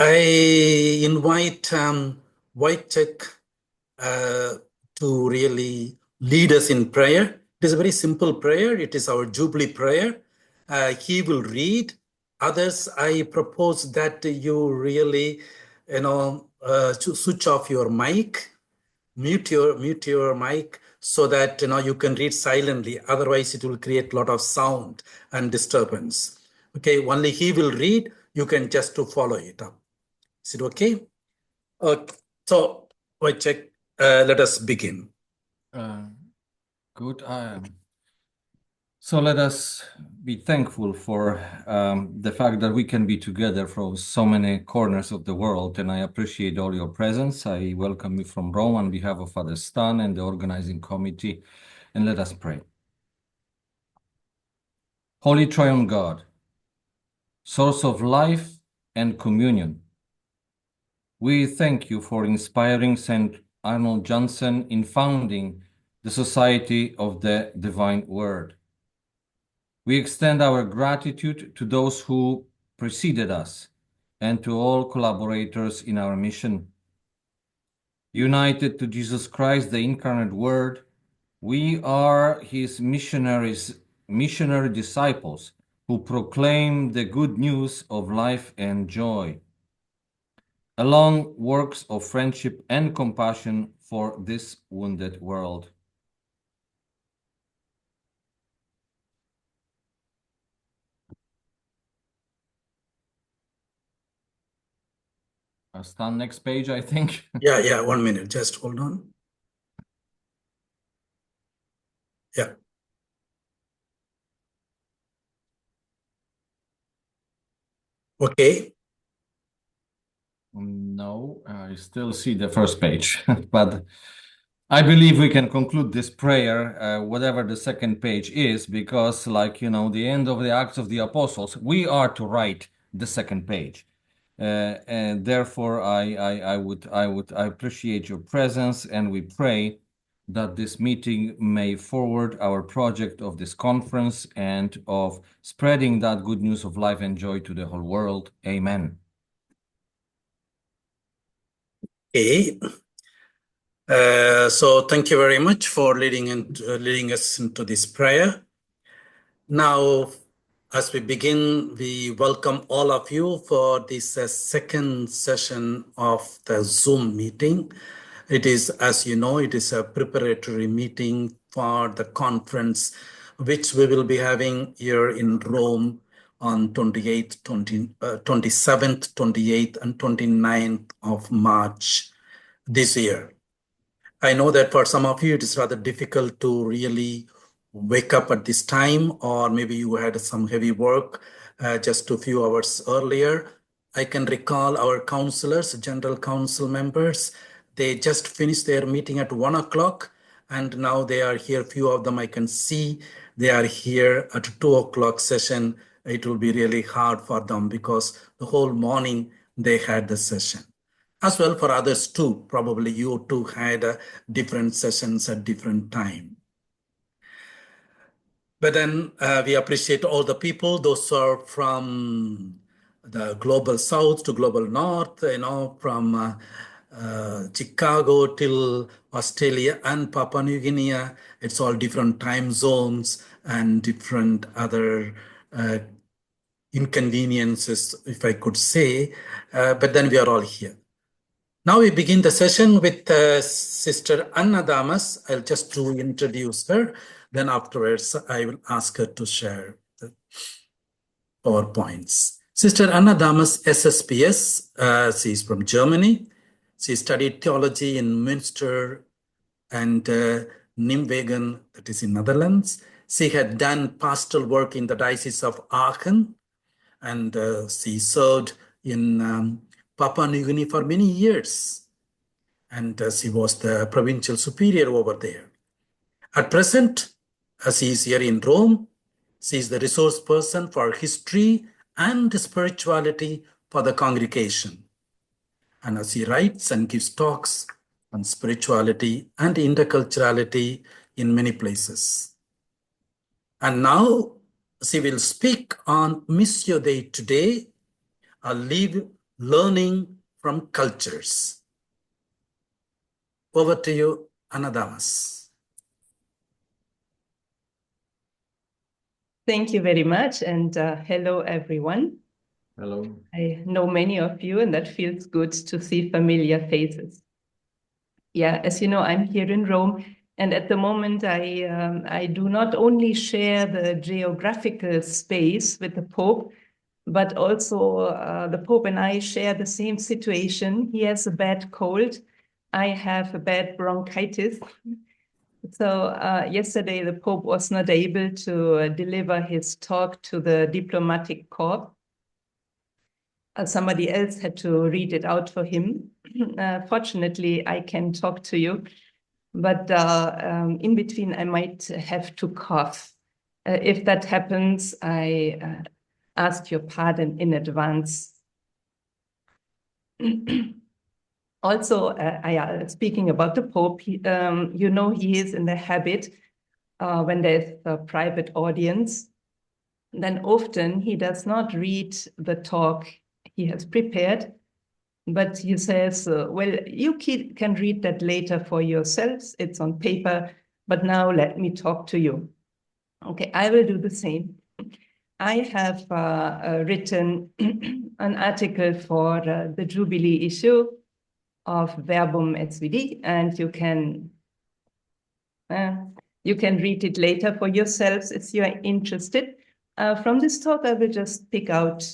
I invite Wojciech to really lead us in prayer. It is a very simple prayer. It is our Jubilee prayer. He will read. Others, I propose that you really, switch off your mic, mute your mic, so that you can read silently. Otherwise, it will create a lot of sound and disturbance. Okay, only he will read. You can just to follow it up. Is it okay? So, Wojciech, let us begin. Good. So let us be thankful for the fact that we can be together from so many corners of the world, and I appreciate all your presence. I welcome you from Rome on behalf of Father Stan and the organizing committee, and let us pray. Holy Triune God, source of life and communion, we thank you for inspiring St. Arnold Johnson in founding the Society of the Divine Word. We extend our gratitude to those who preceded us and to all collaborators in our mission. United to Jesus Christ, the incarnate Word, we are his missionary disciples who proclaim the good news of life and joy, along works of friendship and compassion for this wounded world. Stan, next page, I think. Yeah, 1 minute. Just hold on. Yeah. Okay. No, I still see the first page, but I believe we can conclude this prayer, whatever the second page is, because the end of the Acts of the Apostles, we are to write the second page. And therefore, I appreciate your presence, and we pray that this meeting may forward our project of this conference and of spreading that good news of life and joy to the whole world. Amen. Okay. So thank you very much for leading us into this prayer. Now, as we begin, we welcome all of you for this second session of the Zoom meeting. It is, as you know, it is a preparatory meeting for the conference, which we will be having here in Rome on 27th, 28th, and 29th of March this year. I know that for some of you, it is rather difficult to really wake up at this time, or maybe you had some heavy work just a few hours earlier. I can recall our counselors, general council members, they just finished their meeting at 1 o'clock, and now they are here. Few of them I can see they are here at 2 o'clock session. It will be really hard for them because the whole morning they had the session. As well for others too, probably you too had different sessions at different time. But then we appreciate all the people, those are from the global south to global north, from Chicago till Australia and Papua New Guinea. It's all different time zones and different other inconveniences, if I could say, but then we are all here. Now we begin the session with Sister Anna Damas. I'll just to introduce her. Then afterwards, I will ask her to share the PowerPoints. Sister Anna Damas, SSpS. She is from Germany. She studied theology in Münster and Nijmegen, that is in Netherlands. She had done pastoral work in the Diocese of Aachen, and she served in Papua New Guinea for many years, and she was the provincial superior over there. At present, she is here in Rome. She is the resource person for history and spirituality for the congregation. And as she writes and gives talks on spirituality and interculturality in many places. And now she will speak on Missio Day today, a learning from cultures. Over to you, Damas. Thank you very much, and hello, everyone. Hello. I know many of you, and that feels good to see familiar faces. Yeah, as you know, I'm here in Rome, and at the moment I do not only share the geographical space with the Pope, but also the Pope and I share the same situation. He has a bad cold. I have a bad bronchitis. So yesterday, the Pope was not able to deliver his talk to the diplomatic corps. Somebody else had to read it out for him. Fortunately, I can talk to you, but in between, I might have to cough. If that happens, I ask your pardon in advance. Also, speaking about the Pope, you know, he is in the habit when there's a private audience, then often he does not read the talk he has prepared, but he says, well, you can read that later for yourselves. It's on paper, but now let me talk to you. Okay, I will do the same. I have written an article for the Jubilee issue of Verbum SVD, and you can read it later for yourselves if you are interested. From this talk, I will just pick out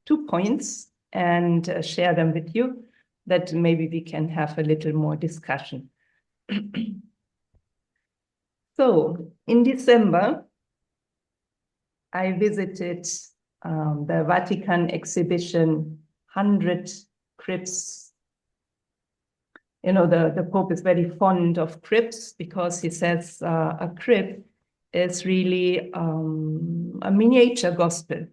2 points and share them with you, that maybe we can have a little more discussion. So in December, I visited the Vatican exhibition, 100 Crypts. You know, the Pope is very fond of crypts because he says a crypt is really a miniature gospel.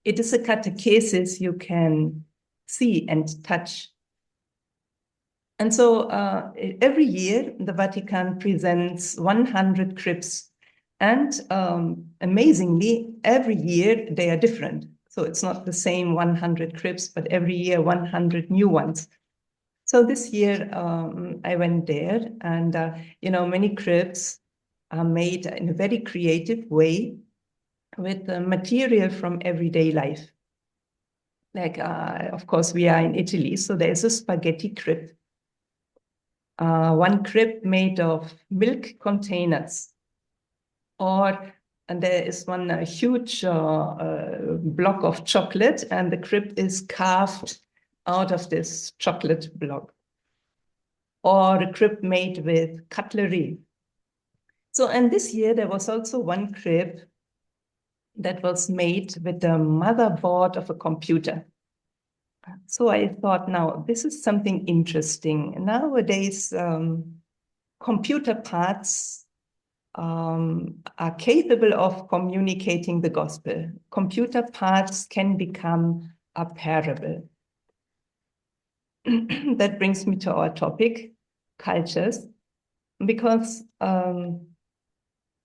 It is a catechesis you can see and touch. And so every year, the Vatican presents 100 crypts. And amazingly, every year they are different. So it's not the same 100 crypts, but every year 100 new ones. So this year I went there, and you know, many crypts are made in a very creative way with material from everyday life. Like, of course, we are in Italy, so there's a spaghetti crypt. One crypt made of milk containers, and there is one huge block of chocolate, and the crypt is carved out of this chocolate block, or a crypt made with cutlery. So, and this year there was also one crypt that was made with the motherboard of a computer. So I thought, now this is something interesting. Nowadays, computer parts are capable of communicating the gospel. Computer parts can become a parable. That brings me to our topic, cultures, because the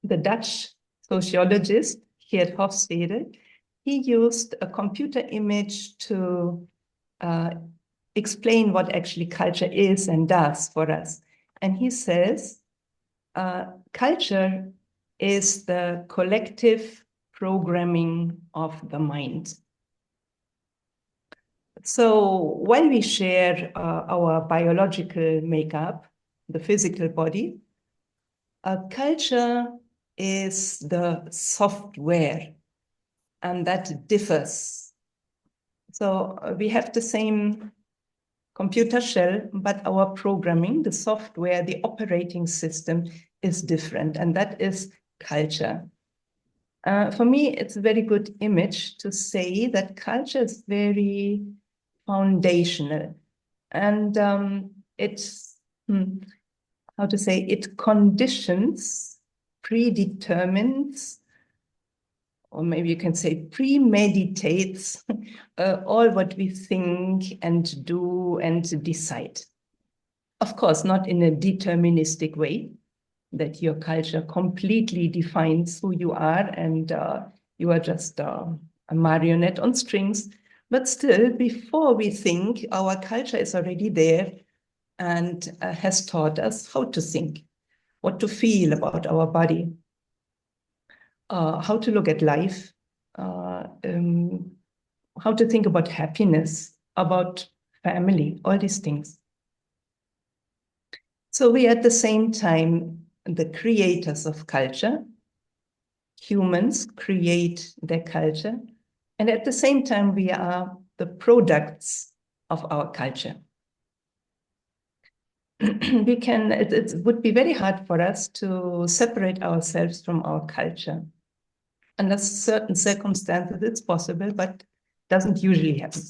Dutch sociologist Geert Hofstede, he used a computer image to explain what actually culture is and does for us. And he says, culture is the collective programming of the mind. So while we share our biological makeup, the physical body, culture is the software, and that differs. So we have the same computer shell, but our programming, the software, the operating system is different, and that is culture. For me, it's a very good image to say that culture is very foundational, and it's, how to say, it conditions, predetermines, or maybe you can say premeditates all what we think and do and decide. Of course, not in a deterministic way, that your culture completely defines who you are and you are just a marionette on strings, But still, before we think, our culture is already there and has taught us how to think, what to feel about our body, how to look at life, how to think about happiness, about family, all these things. So we are at the same time the creators of culture. Humans create their culture. And at the same time, we are the products of our culture. It would be very hard for us to separate ourselves from our culture. Under certain circumstances, it's possible, but doesn't usually happen.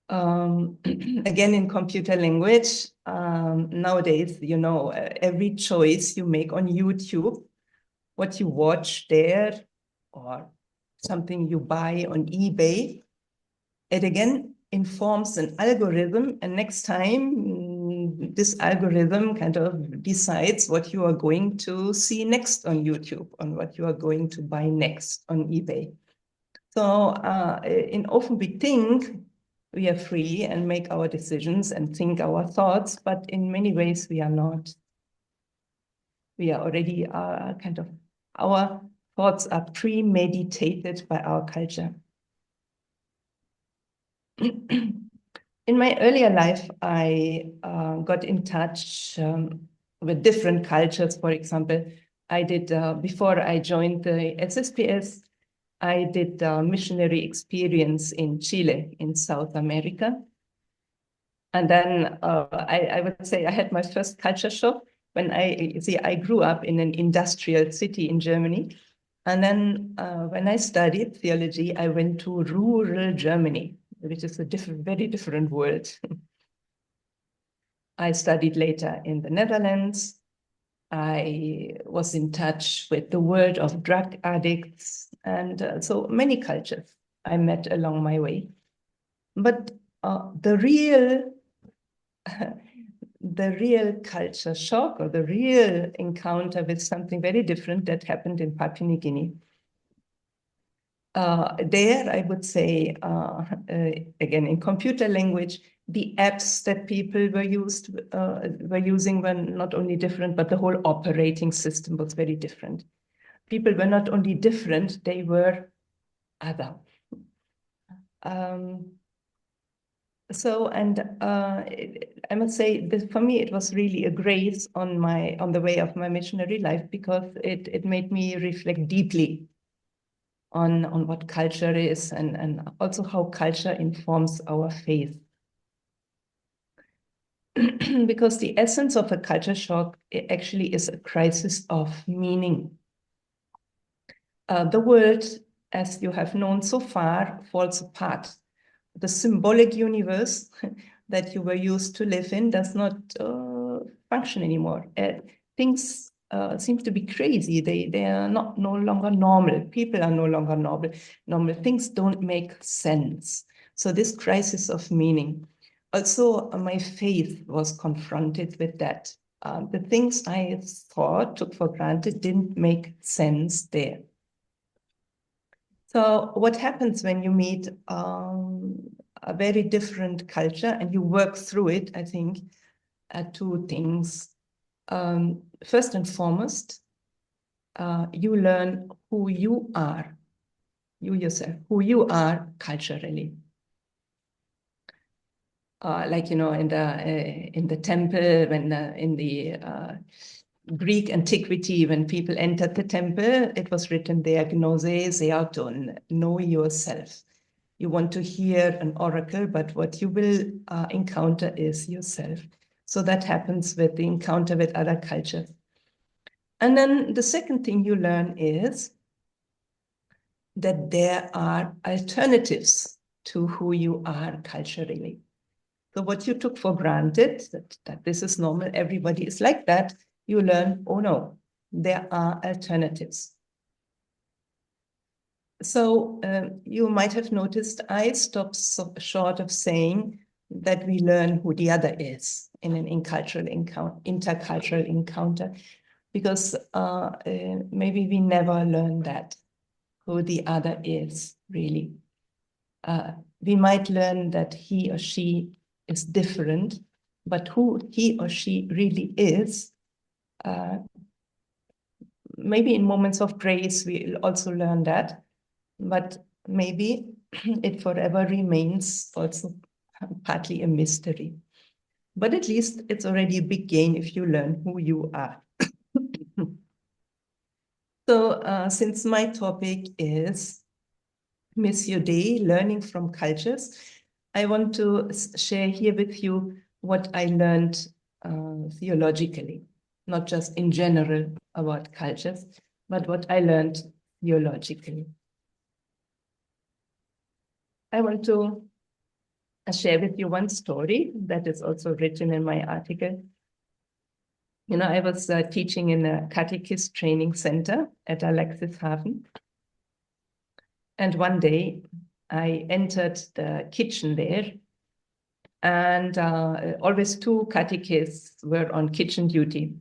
Again, in computer language, nowadays, you know, every choice you make on YouTube, what you watch there, or something you buy on eBay, it again informs an algorithm, and next time this algorithm kind of decides what you are going to see next on YouTube, on what you are going to buy next on eBay. So often we think we are free and make our decisions and think our thoughts, but in many ways we are not. We are already our thoughts are premeditated by our culture. In my earlier life, I got in touch with different cultures. For example, I did, before I joined the SSpS, I did a missionary experience in Chile, in South America. And then I would say I had my first culture shock when I grew up in an industrial city in Germany. And then when I studied theology, I went to rural Germany, which is a very different world. I studied later in the Netherlands. I was in touch with the world of drug addicts, and so many cultures I met along my way. But the real culture shock, or the real encounter with something very different that happened in Papua New Guinea. There, I would say, again, in computer language, the apps that people were using were not only different, but the whole operating system was very different. People were not only different, they were other. I must say that for me, it was really a grace on the way of my missionary life, because it made me reflect deeply on what culture is, and also how culture informs our faith. Because the essence of a culture shock actually is a crisis of meaning. The world, as you have known so far, falls apart. The symbolic universe that you were used to live in does not function anymore. Things seem to be crazy. They are no longer normal. People are no longer normal. Things don't make sense. So this crisis of meaning. Also, my faith was confronted with that. The things I took for granted, didn't make sense there. So what happens when you meet a very different culture and you work through it, I think, two things. First and foremost, you learn who you are, you yourself, who you are culturally. Like, you know, in the temple, when in the Greek antiquity, when people entered the temple, it was written there, gnose zeaton, know yourself. You want to hear an oracle, but what you will encounter is yourself. So that happens with the encounter with other cultures. And then the second thing you learn is that there are alternatives to who you are culturally. So what you took for granted, that this is normal, everybody is like that, you learn, oh no, there are alternatives. So you might have noticed I stopped short of saying that we learn who the other is in an intercultural encounter, because maybe we never learn that, who the other is really. we might learn that he or she is different, but who he or she really is, maybe in moments of grace, we'll also learn that, but maybe it forever remains also partly a mystery. But at least it's already a big gain if you learn who you are. So since my topic is Missio Dei, learning from cultures, I want to share here with you what I learned theologically, not just in general about cultures, but what I learned theologically. I want to share with you one story that is also written in my article. You know, I was teaching in a catechist training center at Alexishafen. And one day I entered the kitchen there, and always two catechists were on kitchen duty.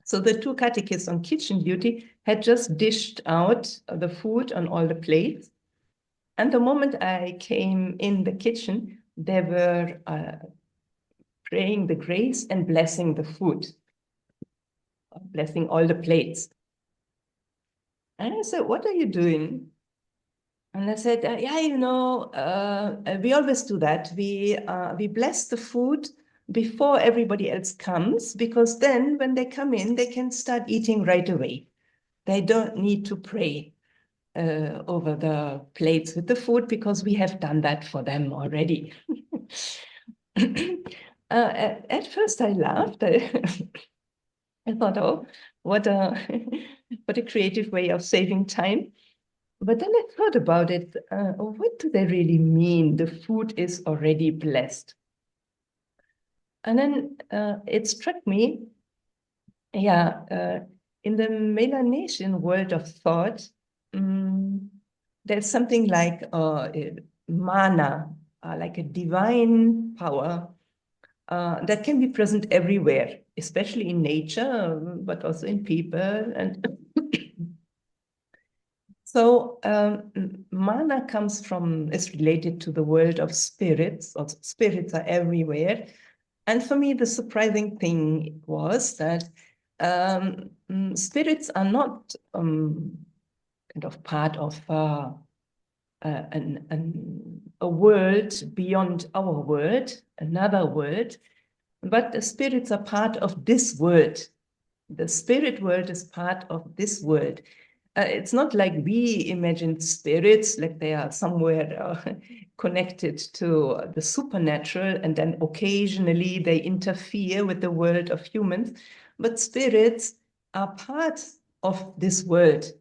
So the two catechists on kitchen duty had just dished out the food on all the plates. And the moment I came in the kitchen, they were praying the grace and blessing the food, blessing all the plates. And I said, "What are you doing?" And I said, "Yeah, you know, we always do that. We bless the food before everybody else comes, because then when they come in, they can start eating right away. They don't need to pray over the plates with the food, because we have done that for them already." At first I laughed. I thought, oh, what a creative way of saving time. But then I thought about it. What do they really mean? The food is already blessed. And then it struck me, in the Melanesian world of thought, there's something like mana, like a divine power that can be present everywhere, especially in nature, but also in people. And so mana is related to the world of spirits. Also, spirits are everywhere. And for me, the surprising thing was that spirits are not kind of part of a world beyond our world, another world, but the spirits are part of this world. The spirit world is part of this world. It's not like we imagine spirits, like they are somewhere connected to the supernatural, and then occasionally they interfere with the world of humans. But spirits are part of this world,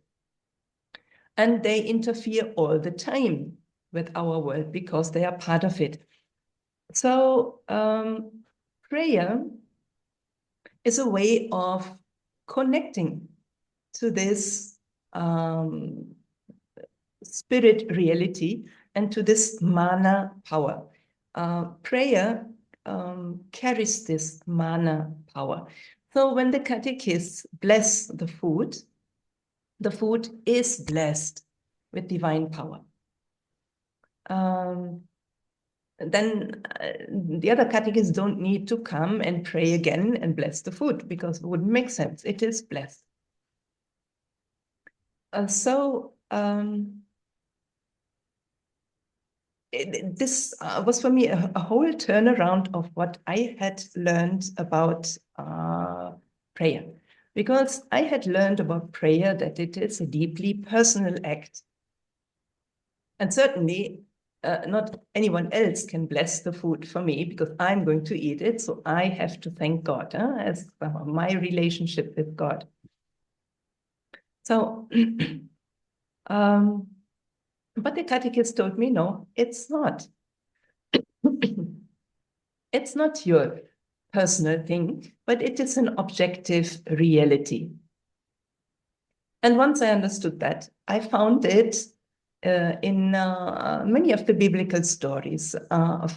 and they interfere all the time with our world because they are part of it. So prayer is a way of connecting to this spirit reality and to this mana power. Prayer carries this mana power. So when the catechists bless the food is blessed with divine power. Then the other catechists don't need to come and pray again and bless the food, because it wouldn't make sense. It is blessed. This was for me a whole turnaround of what I had learned about prayer, because I had learned about prayer that it is a deeply personal act. And certainly not anyone else can bless the food for me, because I'm going to eat it. So I have to thank God as my relationship with God. So, but the catechist told me, no, it's not. It's not your personal thing, but it is an objective reality. And once I understood that, I found it in many of the biblical stories.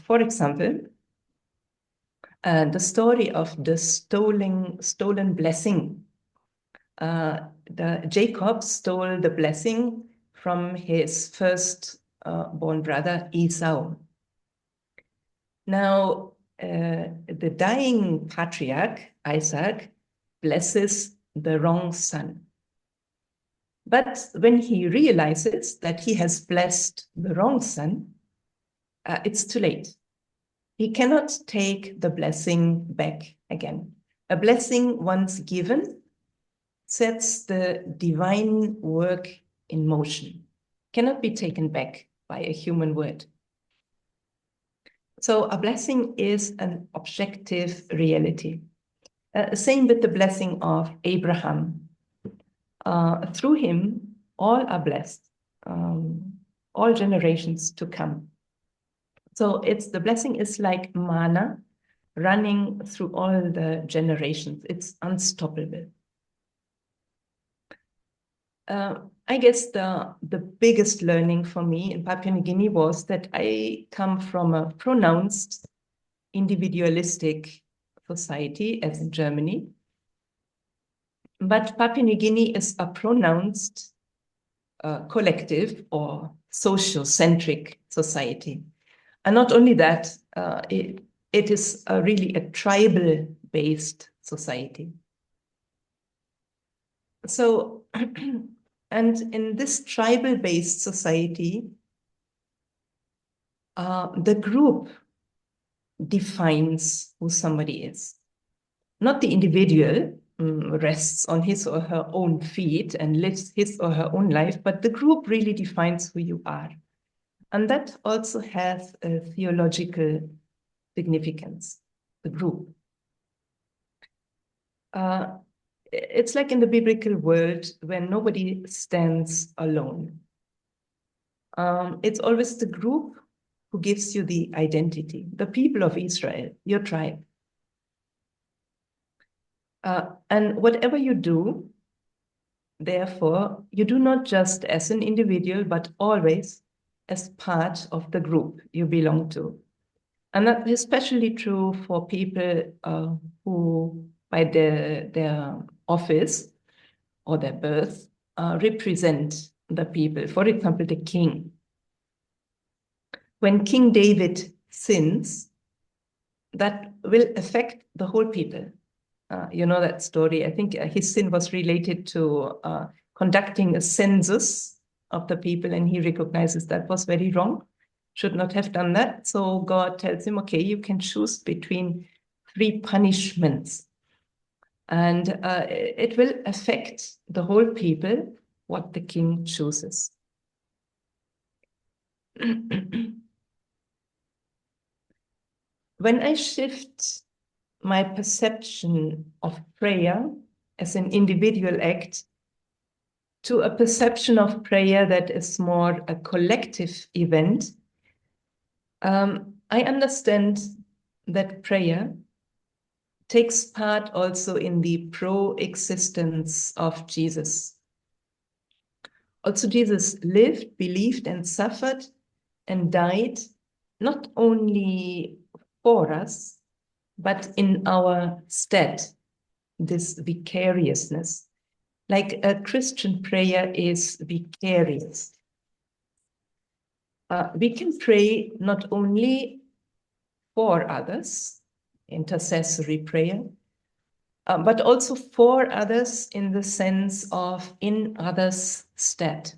For example, the story of the stolen blessing. Jacob stole the blessing from his first born brother, Esau. Now, the dying patriarch, Isaac, blesses the wrong son. But when he realizes that he has blessed the wrong son, it's too late. He cannot take the blessing back again. A blessing once given sets the divine work in motion, cannot be taken back by a human word. So a blessing is an objective reality. Same with the blessing of Abraham. Through him, all are blessed, all generations to come. So the blessing is like manna running through all the generations. It's unstoppable. I guess the biggest learning for me in Papua New Guinea was that I come from a pronounced individualistic society, as in Germany. But Papua New Guinea is a pronounced collective or social-centric society. And not only that, it is really a tribal-based society. So, and in this tribal-based society, the group defines who somebody is. Not the individual rests on his or her own feet and lives his or her own life, but the group really defines who you are. And that also has a theological significance, the group. It's like in the biblical world when nobody stands alone. It's always the group who gives you the identity, the people of Israel, your tribe. And whatever you do, therefore, you do not just as an individual, but always as part of the group you belong to. And that is especially true for people who, by their office or their birth, represent the people. For example, the king. When King David sins, that will affect the whole people. You know that story. I think his sin was related to conducting a census of the people, and he recognizes that was very wrong, should not have done that. So God tells him, okay, you can choose between 3 punishments. And it will affect the whole people, what the king chooses. When I shift my perception of prayer as an individual act to a perception of prayer that is more a collective event, I understand that prayer takes part also in the pro-existence of Jesus. Also, Jesus lived, believed, and suffered and died not only for us, but in our stead, this vicariousness. Like a Christian prayer is vicarious. We can pray not only for others, intercessory prayer, but also for others in the sense of in others' stead,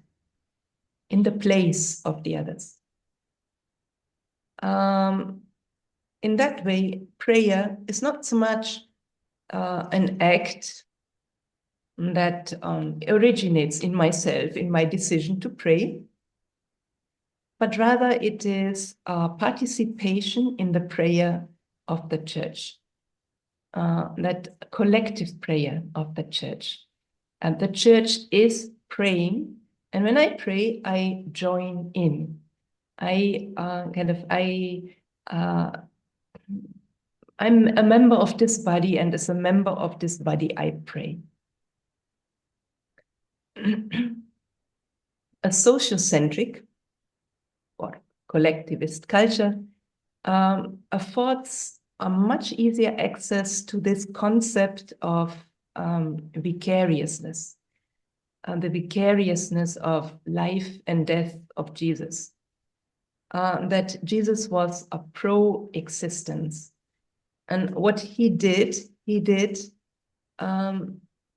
in the place of the others. In that way, prayer is not so much an act that originates in myself, in my decision to pray, but rather it is a participation in the prayer of the church, that collective prayer of the church. And the church is praying, and when I pray, I join in. I'm a member of this body, and as a member of this body, I pray. A social-centric or collectivist culture affords a much easier access to this concept of vicariousness, the vicariousness of life and death of Jesus. that Jesus was a pro-existence. And what he did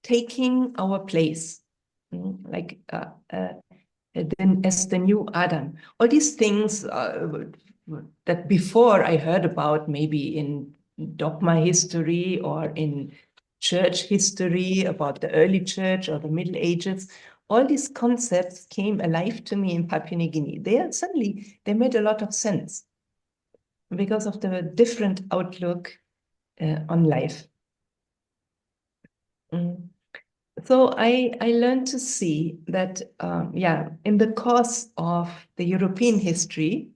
taking our place, like as the new Adam. All these things that before I heard about maybe in dogma history or in church history about the early church or the Middle Ages, all these concepts came alive to me in Papua New Guinea. They made a lot of sense because of the different outlook on life. So I learned to see that, in the course of the European history,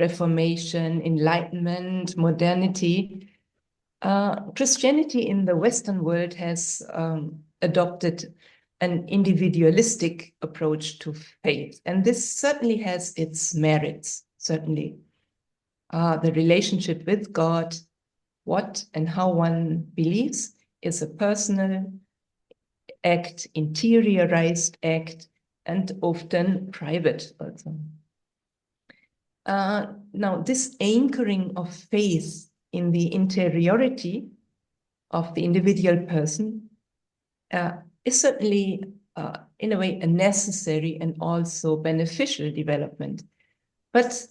Reformation, Enlightenment, modernity, Christianity in the Western world has adopted an individualistic approach to faith. And this certainly has its merits, certainly. The relationship with God, what and how one believes, is a personal act, interiorized act, and often private also. Now, this anchoring of faith in the interiority of the individual person is certainly, in a way, a necessary and also beneficial development. But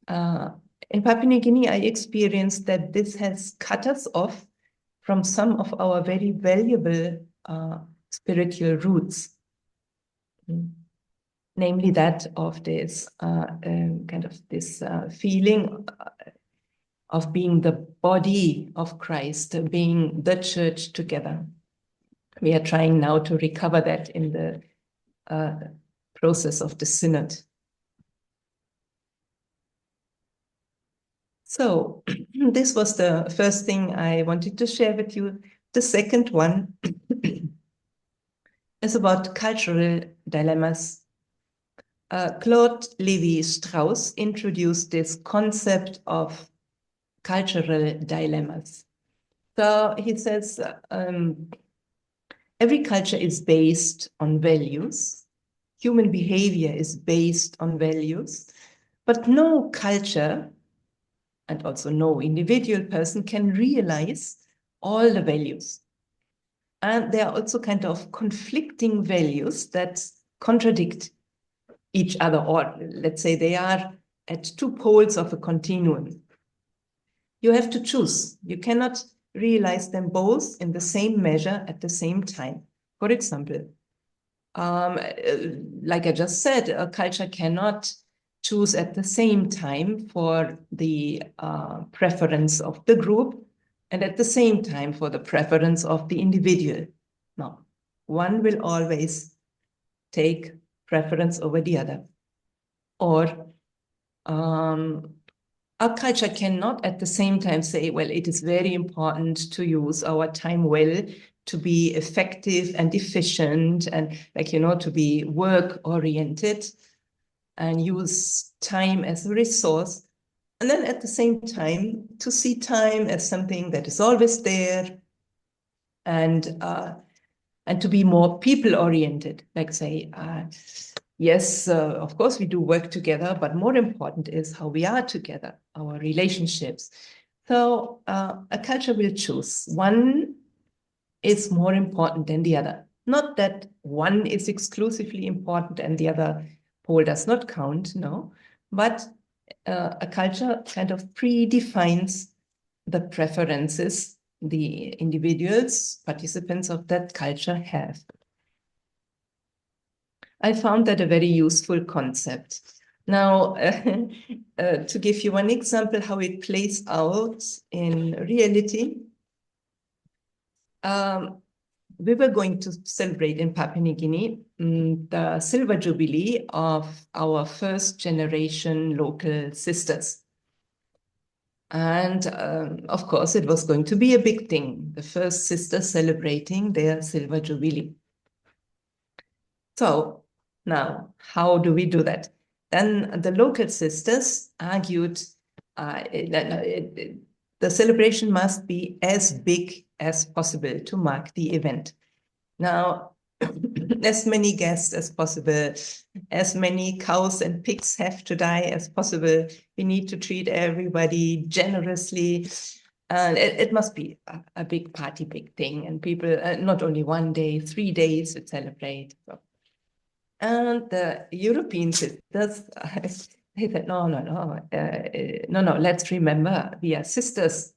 in Papua New Guinea, I experienced that this has cut us off from some of our very valuable spiritual roots, namely that of this feeling of being the body of Christ, being the church together. We are trying now to recover that in the process of the synod. So this was the first thing I wanted to share with you. The second one is about cultural dilemmas. Claude Lévi-Strauss introduced this concept of cultural dilemmas. So he says, every culture is based on values. Human behavior is based on values, but no culture and also no individual person can realize all the values. And there are also kind of conflicting values that contradict each other, or let's say they are at two poles of a continuum. You have to choose. You cannot realize them both in the same measure at the same time. For example, like I just said, a culture cannot choose at the same time for the preference of the group and at the same time for the preference of the individual. No, one will always take preference over the other. Or our culture cannot at the same time say, well, it is very important to use our time well, to be effective and efficient and to be work-oriented and use time as a resource. And then at the same time, to see time as something that is always there and to be more people-oriented, like say, yes, of course, we do work together, but more important is how we are together, our relationships. So a culture will choose. One is more important than the other. Not that one is exclusively important and the other pole does not count, no. But a culture kind of predefines the preferences the individuals, participants of that culture have. I found that a very useful concept. Now, to give you one example how it plays out in reality, we were going to celebrate in Papua New Guinea the silver jubilee of our first generation local sisters. And of course, it was going to be a big thing, the first sisters celebrating their silver jubilee. So now, how do we do that? Then the local sisters argued the celebration must be as big as possible to mark the event. Now, as many guests as possible, as many cows and pigs have to die as possible. We need to treat everybody generously. It must be a big party, big thing. And people, not only 1 day, 3 days to celebrate. So. And the European sisters, they said, no, let's remember, we are sisters.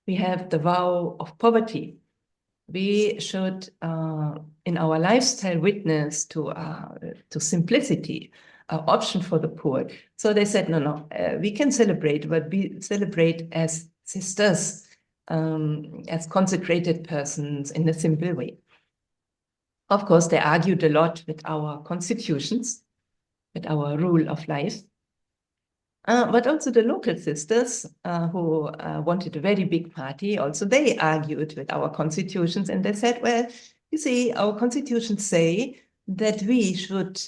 We have the vow of poverty. We should, in our lifestyle, witness to simplicity, option for the poor. So they said, no, we can celebrate, but we celebrate as sisters, as consecrated persons in a simple way. Of course, they argued a lot with our constitutions, with our rule of life. But also the local sisters who wanted a very big party, also they argued with our constitutions, and they said, well, you see, our constitutions say that we should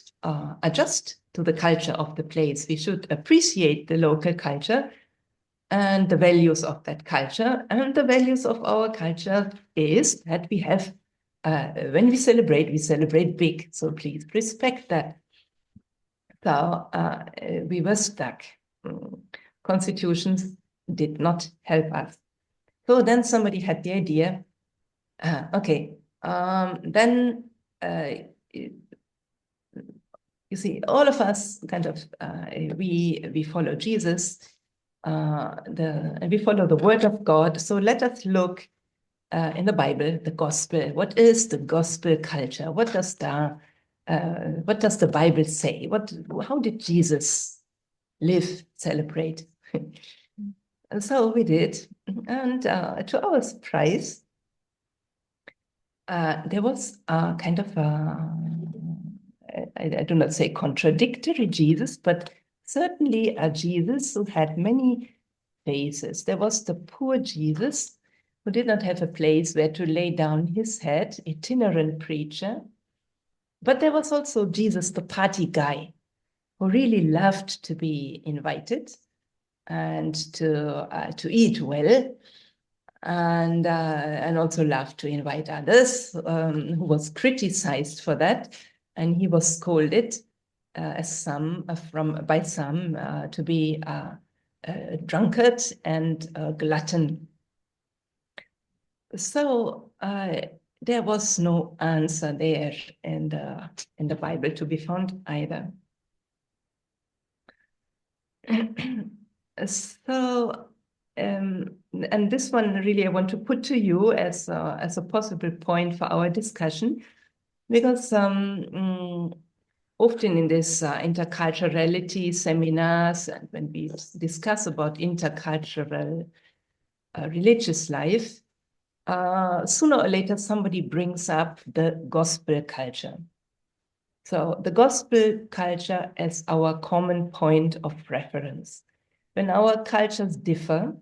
adjust to the culture of the place. We should appreciate the local culture and the values of that culture. And the values of our culture is that we have, when we celebrate big. So please respect that. So we were stuck. Constitutions did not help us. So then somebody had the idea, then you see, all of us kind of, we follow Jesus, and we follow the word of God. So let us look in the Bible, the gospel. What is the gospel culture? What does the Bible say? How did Jesus live, celebrate? And so we did. And to our surprise, there was a kind of I do not say contradictory Jesus, but certainly a Jesus who had many faces. There was the poor Jesus who did not have a place where to lay down his head, itinerant preacher. But there was also Jesus, the party guy, who really loved to be invited and to eat well, and also loved to invite others, who was criticized for that, and he was scolded by some to be a drunkard and a glutton. So there was no answer there in the Bible to be found either. So, and this one really I want to put to you as a possible point for our discussion, because often in this interculturality seminars, and when we discuss about intercultural religious life, sooner or later somebody brings up the gospel culture. So the gospel culture as our common point of reference. When our cultures differ,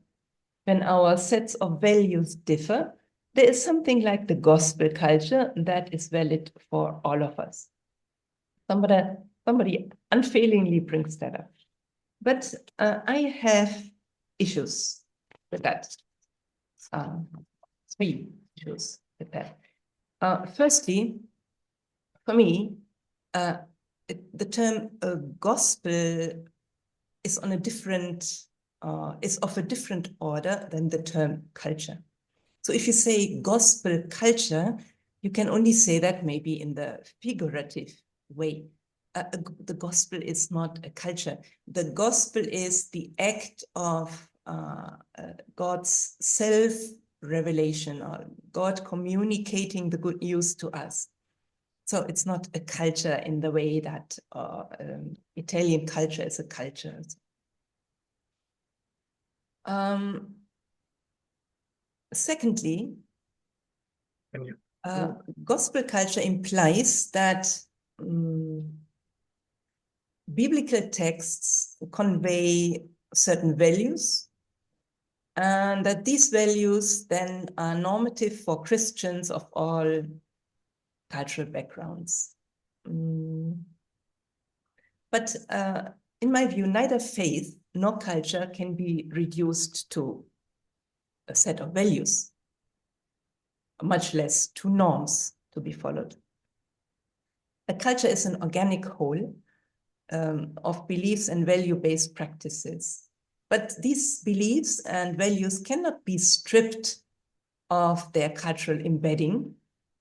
when our sets of values differ, there is something like the gospel culture that is valid for all of us. Somebody unfailingly brings that up. But I have issues with that. 3 issues with that. Firstly, for me, the term gospel is on a different, is of a different order than the term culture. So if you say gospel culture, you can only say that maybe in the figurative way. The gospel is not a culture. The gospel is the act of God's self-revelation, or God communicating the good news to us. So it's not a culture in the way that Italian culture is a culture. Secondly, gospel culture implies that biblical texts convey certain values, and that these values then are normative for Christians of all cultural backgrounds. But in my view, neither faith nor culture can be reduced to a set of values, much less to norms to be followed. A culture is an organic whole of beliefs and value-based practices. But these beliefs and values cannot be stripped of their cultural embedding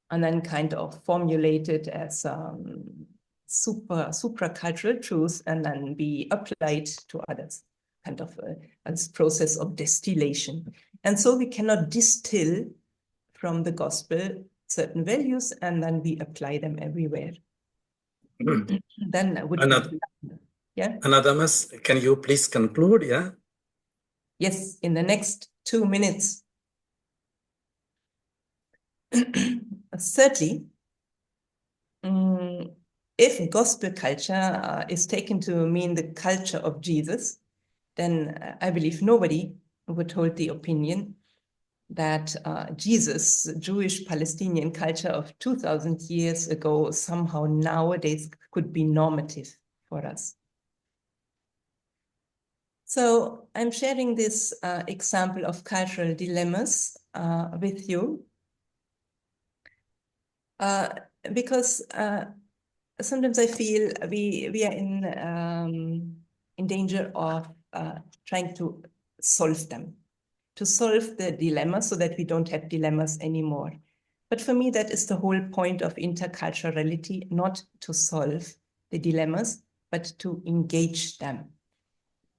and then kind of formulated as supra-cultural truths and then be applied to others, kind of a process of distillation. And so we cannot distill from the gospel certain values and then we apply them everywhere. Then I would yeah. Damas, can you please conclude? Yeah. Yes, in the next 2 minutes. Thirdly, if gospel culture is taken to mean the culture of Jesus, then I believe nobody would hold the opinion that Jesus, Jewish Palestinian culture of 2000 years ago, somehow nowadays could be normative for us. So I'm sharing this example of cultural dilemmas with you because sometimes I feel we are in danger of trying to solve them, to solve the dilemma so that we don't have dilemmas anymore. But for me, that is the whole point of interculturality, not to solve the dilemmas, but to engage them.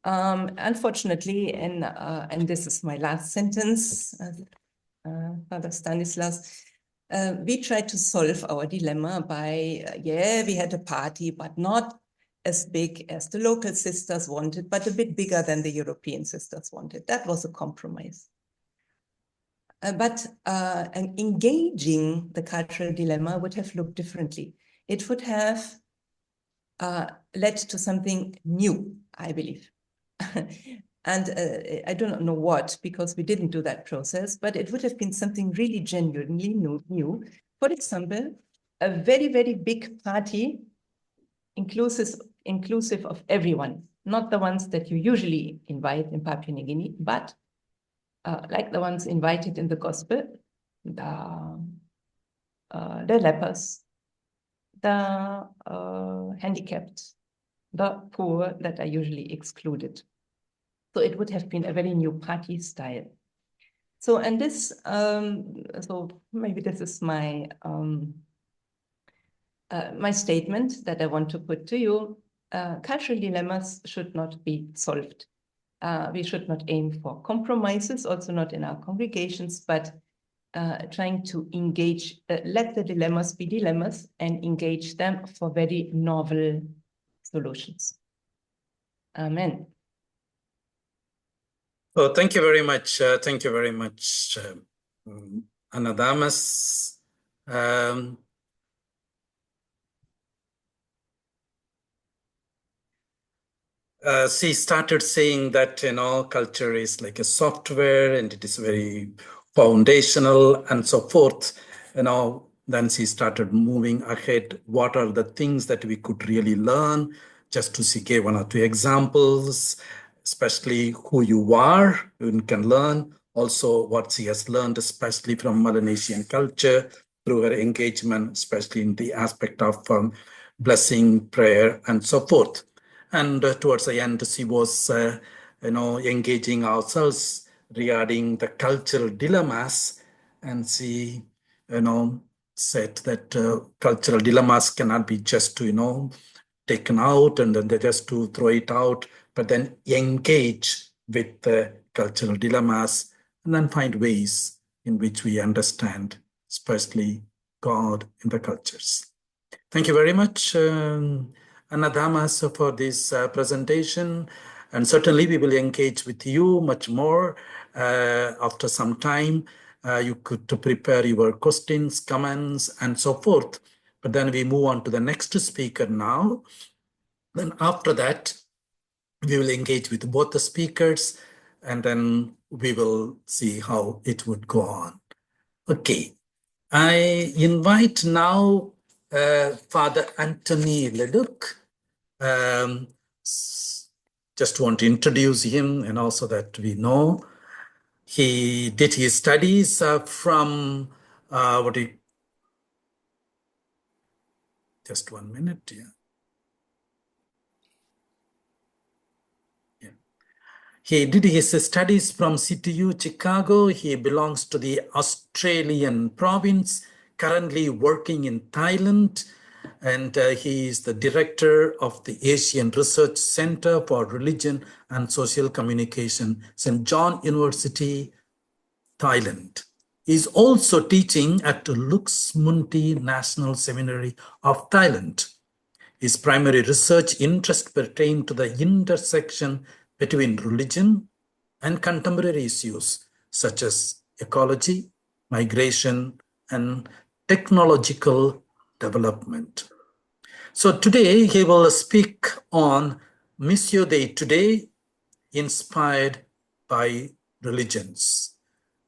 Unfortunately, and this is my last sentence, Father Stanislas, we tried to solve our dilemma by, we had a party, but not as big as the local sisters wanted, but a bit bigger than the European sisters wanted. That was a compromise. But engaging the cultural dilemma would have looked differently. It would have led to something new, I believe. And I do not know what, because we didn't do that process, but it would have been something really genuinely new. For example, a very, very big party, inclusive of everyone, not the ones that you usually invite in Papua New Guinea, but like the ones invited in the gospel, the lepers, the handicapped, the poor that are usually excluded. So it would have been a very new party style. So, and this, so maybe this is my my statement that I want to put to you. Cultural dilemmas should not be solved. We should not aim for compromises, also not in our congregations, but trying to engage, let the dilemmas be dilemmas and engage them for very novel solutions. Amen. Oh, thank you very much. Thank you very much, Damas. She started saying that, culture is like a software and it is very foundational and so forth. Then she started moving ahead. What are the things that we could really learn? Just to see, give 1 or 2 examples, especially who you are, you can learn. Also what she has learned, especially from Melanesian culture through her engagement, especially in the aspect of blessing, prayer, and so forth. And towards the end, she was, engaging ourselves regarding the cultural dilemmas. And she, said that cultural dilemmas cannot be just to, taken out and then they just to throw it out, but then engage with the cultural dilemmas and then find ways in which we understand, especially God in the cultures. Thank you very much, Damas, for this presentation. And certainly we will engage with you much more after some time. You could prepare your questions, comments, and so forth. But then we move on to the next speaker now. Then after that, we will engage with both the speakers, and then we will see how it would go on. Okay, I invite now Father Antony Leduc. Just want to introduce him and also that we know. He did his studies from Just 1 minute. Yeah. He did his studies from CTU Chicago. He belongs to the Australian province, currently working in Thailand. And he is the director of the Asian Research Center for Religion and Social Communication, St. John University, Thailand. He is also teaching at Luxmunti National Seminary of Thailand. His primary research interest pertained to the intersection between religion and contemporary issues such as ecology, migration, and technological development. So today he will speak on Missio Dei Today, inspired by religions.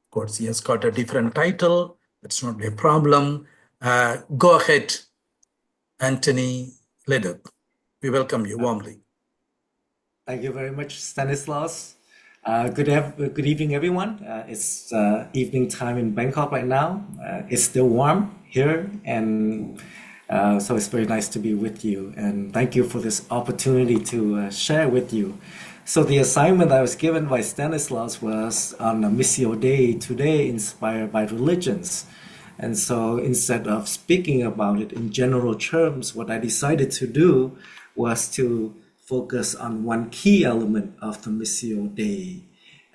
Of course, he has got a different title. That's not a problem. Go ahead, Antony. We welcome you warmly. Thank you very much, Stanislaus. Good evening, everyone. It's evening time in Bangkok right now. It's still warm here, and so it's very nice to be with you. And thank you for this opportunity to share with you. So the assignment I was given by Stanislaus was on a Missio Dei Today, inspired by religions. And so instead of speaking about it in general terms, what I decided to do was to focus on one key element of the Missio Dei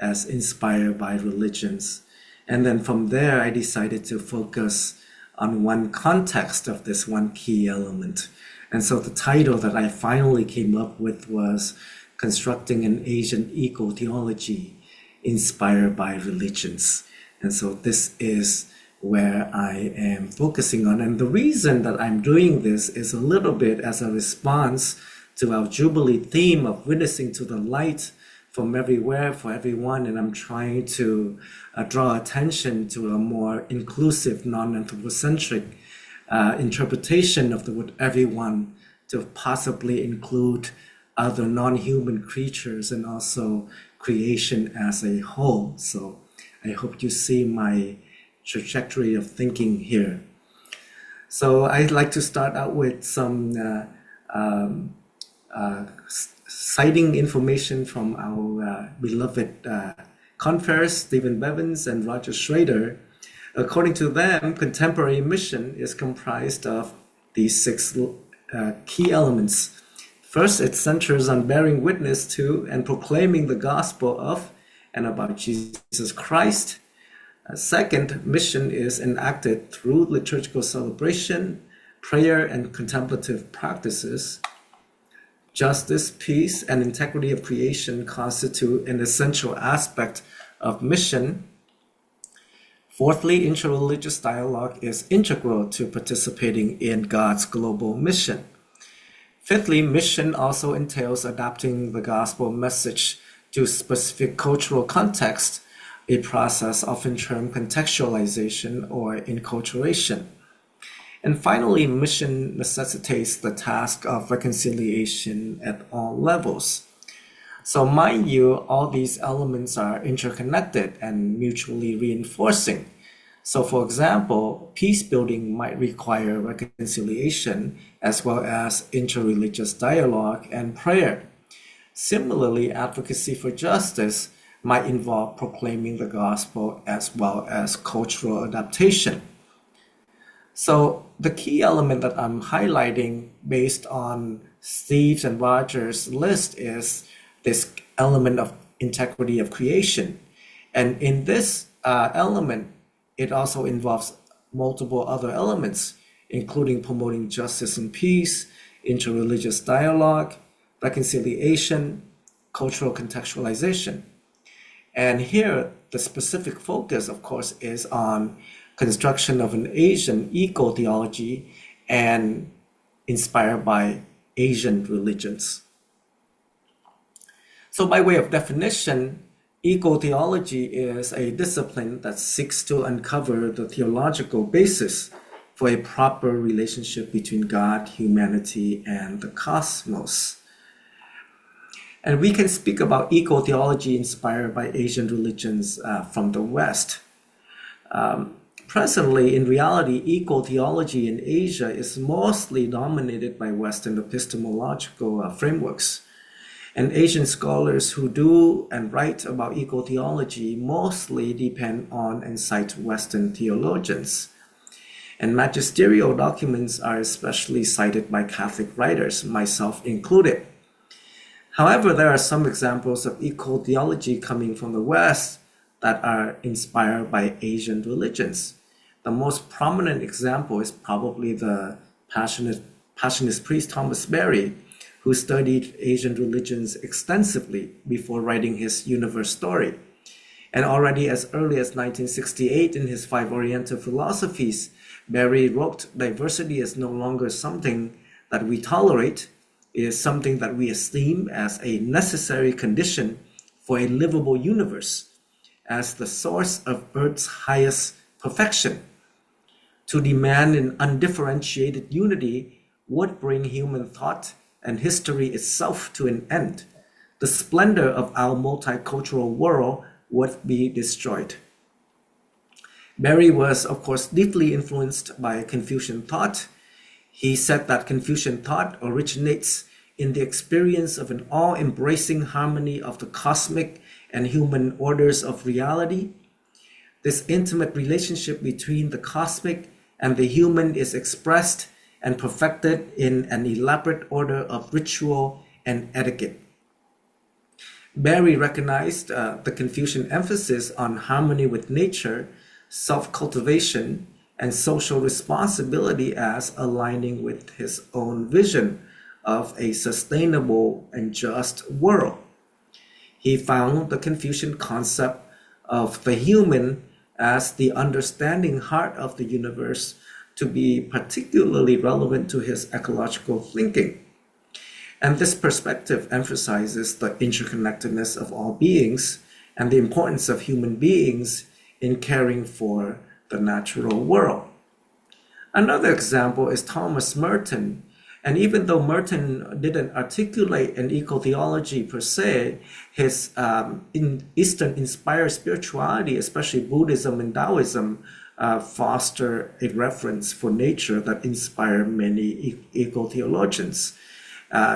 as inspired by religions. And then from there, I decided to focus on one context of this one key element. And so the title that I finally came up with was Constructing an Asian Eco-Theology Inspired by Religions. And so this is where I am focusing on. And the reason that I'm doing this is a little bit as a response to our Jubilee theme of witnessing to the light from everywhere for everyone. And I'm trying to draw attention to a more inclusive, non-anthropocentric interpretation of the word everyone to possibly include other non-human creatures and also creation as a whole. So I hope you see my trajectory of thinking here. So I'd like to start out with some citing information from our beloved conference, Stephen Bevins and Roger Schrader. According to them, contemporary mission is comprised of these 6 key elements. First, it centers on bearing witness to and proclaiming the gospel of and about Jesus Christ. Second, mission is enacted through liturgical celebration, prayer, and contemplative practices. Justice, peace, and integrity of creation constitute an essential aspect of mission. Fourthly, interreligious dialogue is integral to participating in God's global mission. Fifthly, mission also entails adapting the gospel message to specific cultural context, a process often termed contextualization or enculturation. And finally, mission necessitates the task of reconciliation at all levels. So mind you, all these elements are interconnected and mutually reinforcing. So for example, peace building might require reconciliation as well as interreligious dialogue and prayer. Similarly, advocacy for justice might involve proclaiming the gospel as well as cultural adaptation. So the key element that I'm highlighting based on Steve's and Roger's list is this element of integrity of creation. And in this element, it also involves multiple other elements, including promoting justice and peace, interreligious dialogue, reconciliation, cultural contextualization. And here, the specific focus, of course, is on construction of an Asian eco-theology and inspired by Asian religions. So by way of definition, eco-theology is a discipline that seeks to uncover the theological basis for a proper relationship between God, humanity, and the cosmos. And we can speak about eco-theology inspired by Asian religions from the West. Presently, in reality, eco-theology in Asia is mostly dominated by Western epistemological frameworks. And Asian scholars who do and write about eco-theology mostly depend on and cite Western theologians. And magisterial documents are especially cited by Catholic writers, myself included. However, there are some examples of eco-theology coming from the West that are inspired by Asian religions. The most prominent example is probably the Passionist priest Thomas Berry, who studied Asian religions extensively before writing his Universe story. And already as early as 1968 in his 5 Oriental Philosophies, Berry wrote, "Diversity is no longer something that we tolerate, it is something that we esteem as a necessary condition for a livable universe, as the source of Earth's highest perfection. To demand an undifferentiated unity would bring human thought and history itself to an end. The splendor of our multicultural world would be destroyed." Berry was, of course, deeply influenced by Confucian thought. He said that Confucian thought originates in the experience of an all-embracing harmony of the cosmic and human orders of reality. This intimate relationship between the cosmic and the human is expressed and perfected in an elaborate order of ritual and etiquette. Berry recognized the Confucian emphasis on harmony with nature, self-cultivation, and social responsibility as aligning with his own vision of a sustainable and just world. He found the Confucian concept of the human as the understanding heart of the universe to be particularly relevant to his ecological thinking. And this perspective emphasizes the interconnectedness of all beings and the importance of human beings in caring for the natural world. Another example is Thomas Merton. And even though Merton didn't articulate an eco-theology per se, his Eastern-inspired spirituality, especially Buddhism and Taoism, foster a reverence for nature that inspired many eco-theologians.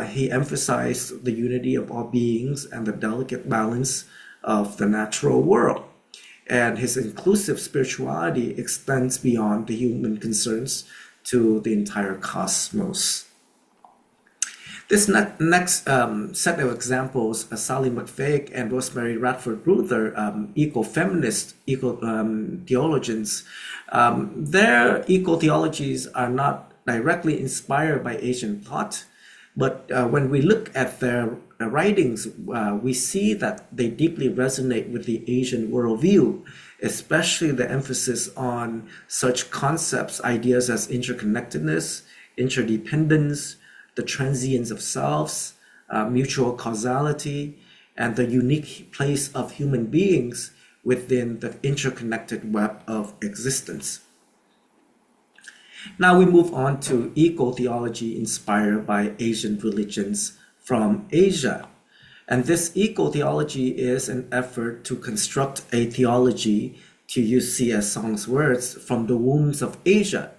He emphasized the unity of all beings and the delicate balance of the natural world. And his inclusive spirituality extends beyond the human concerns to the entire cosmos. This next set of examples, Sally McFaig and Rosemary Radford Ruther, eco-feminist theologians, their eco-theologies are not directly inspired by Asian thought, but when we look at their writings, we see that they deeply resonate with the Asian worldview, especially the emphasis on such concepts, ideas as interconnectedness, interdependence, the transience of selves, mutual causality, and the unique place of human beings within the interconnected web of existence. Now we move on to eco-theology inspired by Asian religions from Asia. And this eco-theology is an effort to construct a theology, to use C.S. Song's words, from the wombs of Asia.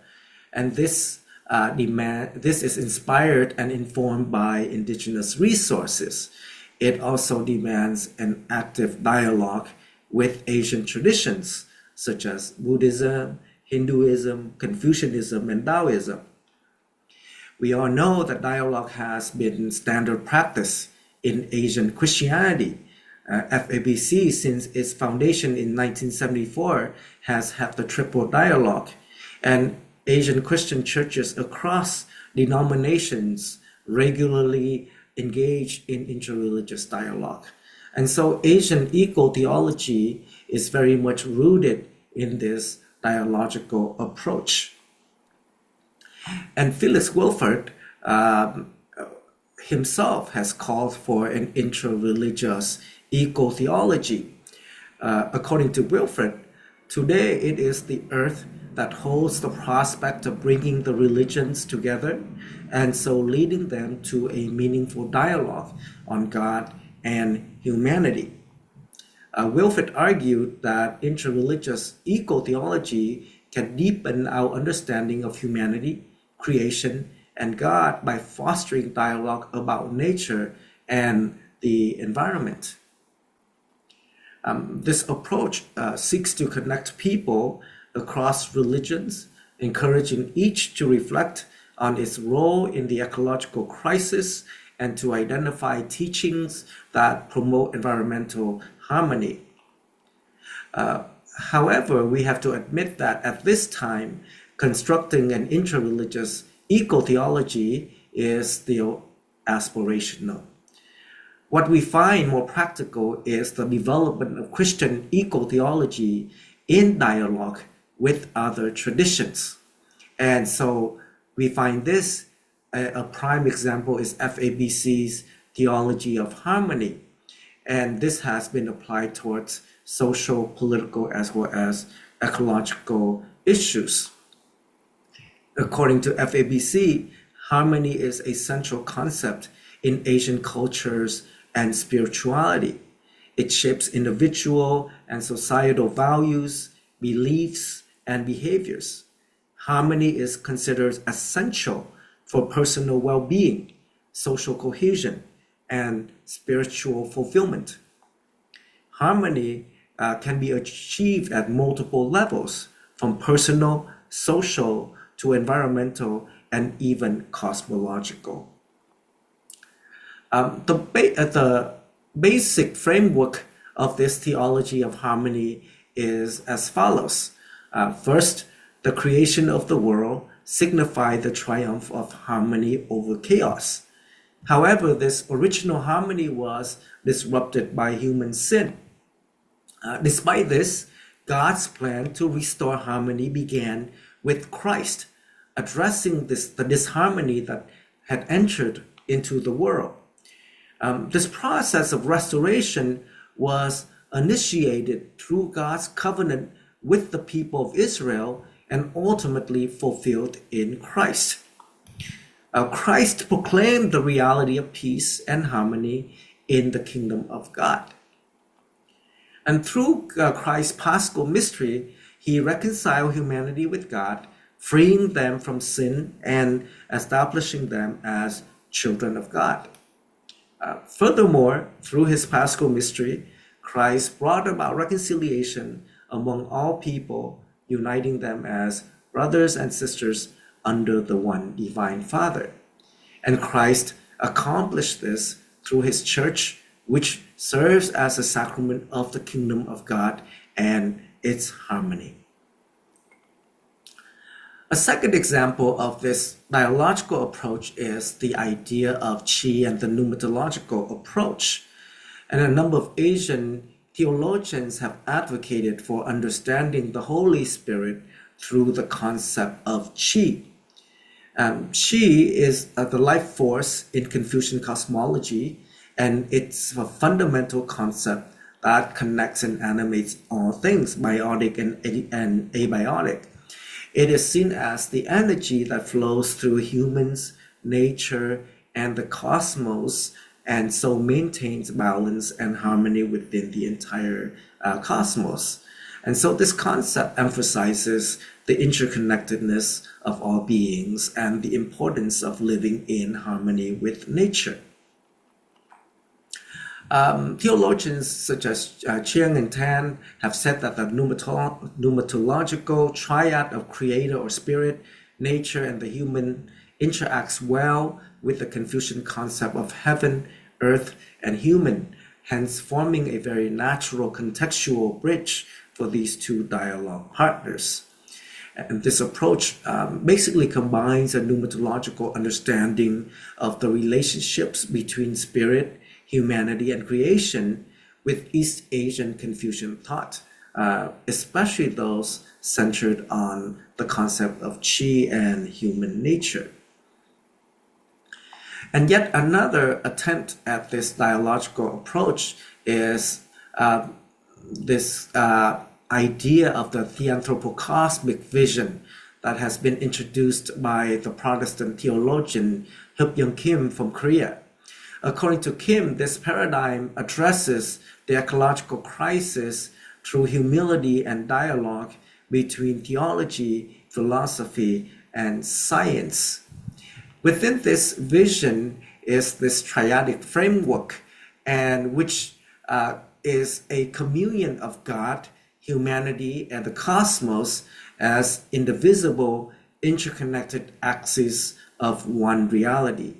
And this is inspired and informed by indigenous resources. It also demands an active dialogue with Asian traditions, such as Buddhism, Hinduism, Confucianism, and Taoism. We all know that dialogue has been standard practice in Asian Christianity. FABC, since its foundation in 1974, has had the triple dialogue, and Asian Christian churches across denominations regularly engage in interreligious dialogue. And so Asian eco-theology is very much rooted in this dialogical approach. And Phyllis Wilford himself has called for an interreligious eco-theology. According to Wilford, today it is the earth that holds the prospect of bringing the religions together and so leading them to a meaningful dialogue on God and humanity. Wilford argued that interreligious eco-theology can deepen our understanding of humanity, creation, and God by fostering dialogue about nature and the environment. This approach seeks to connect people across religions, encouraging each to reflect on its role in the ecological crisis and to identify teachings that promote environmental harmony. However, we have to admit that at this time, constructing an intra-religious eco-theology is still aspirational. What we find more practical is the development of Christian eco-theology in dialogue with other traditions. And so we find this, a prime example is FABC's theology of harmony. And this has been applied towards social, political, as well as ecological issues. According to FABC, harmony is a central concept in Asian cultures and spirituality. It shapes individual and societal values, beliefs, and behaviors. Harmony is considered essential for personal well-being, social cohesion, and spiritual fulfillment. Harmony can be achieved at multiple levels, from personal, social, to environmental, and even cosmological. The basic framework of this theology of harmony is as follows. First, the creation of the world signified the triumph of harmony over chaos. However, this original harmony was disrupted by human sin. Despite this, God's plan to restore harmony began with Christ, addressing the disharmony that had entered into the world. This process of restoration was initiated through God's covenant with the people of Israel and ultimately fulfilled in Christ. Christ proclaimed the reality of peace and harmony in the kingdom of God. And through Christ's Paschal mystery, he reconciled humanity with God, freeing them from sin and establishing them as children of God. Furthermore, through his Paschal mystery, Christ brought about reconciliation among all people, uniting them as brothers and sisters under the one divine Father. And Christ accomplished this through his church, which serves as a sacrament of the kingdom of God and its harmony. A second example of this dialogical approach is the idea of Qi and the pneumatological approach. And a number of Asian theologians have advocated for understanding the Holy Spirit through the concept of Qi. Qi is the life force in Confucian cosmology, and it's a fundamental concept that connects and animates all things, biotic and abiotic. It is seen as the energy that flows through humans, nature, and the cosmos, and so maintains balance and harmony within the entire cosmos. And so this concept emphasizes the interconnectedness of all beings and the importance of living in harmony with nature. Theologians such as Chiang and Tan have said that the pneumatological triad of creator or spirit, nature, and the human interacts well with the Confucian concept of heaven, earth, and human, hence forming a very natural contextual bridge for these two dialogue partners. And this approach basically combines a pneumatological understanding of the relationships between spirit, humanity, and creation with East Asian Confucian thought, especially those centered on the concept of Qi and human nature. And yet another attempt at this dialogical approach is this idea of the theanthropocosmic vision that has been introduced by the Protestant theologian Hyuk Kim from Korea. According to Kim, this paradigm addresses the ecological crisis through humility and dialogue between theology, philosophy, and science. Within this vision is this triadic framework, and which is a communion of God, humanity, and the cosmos as indivisible, interconnected axes of one reality.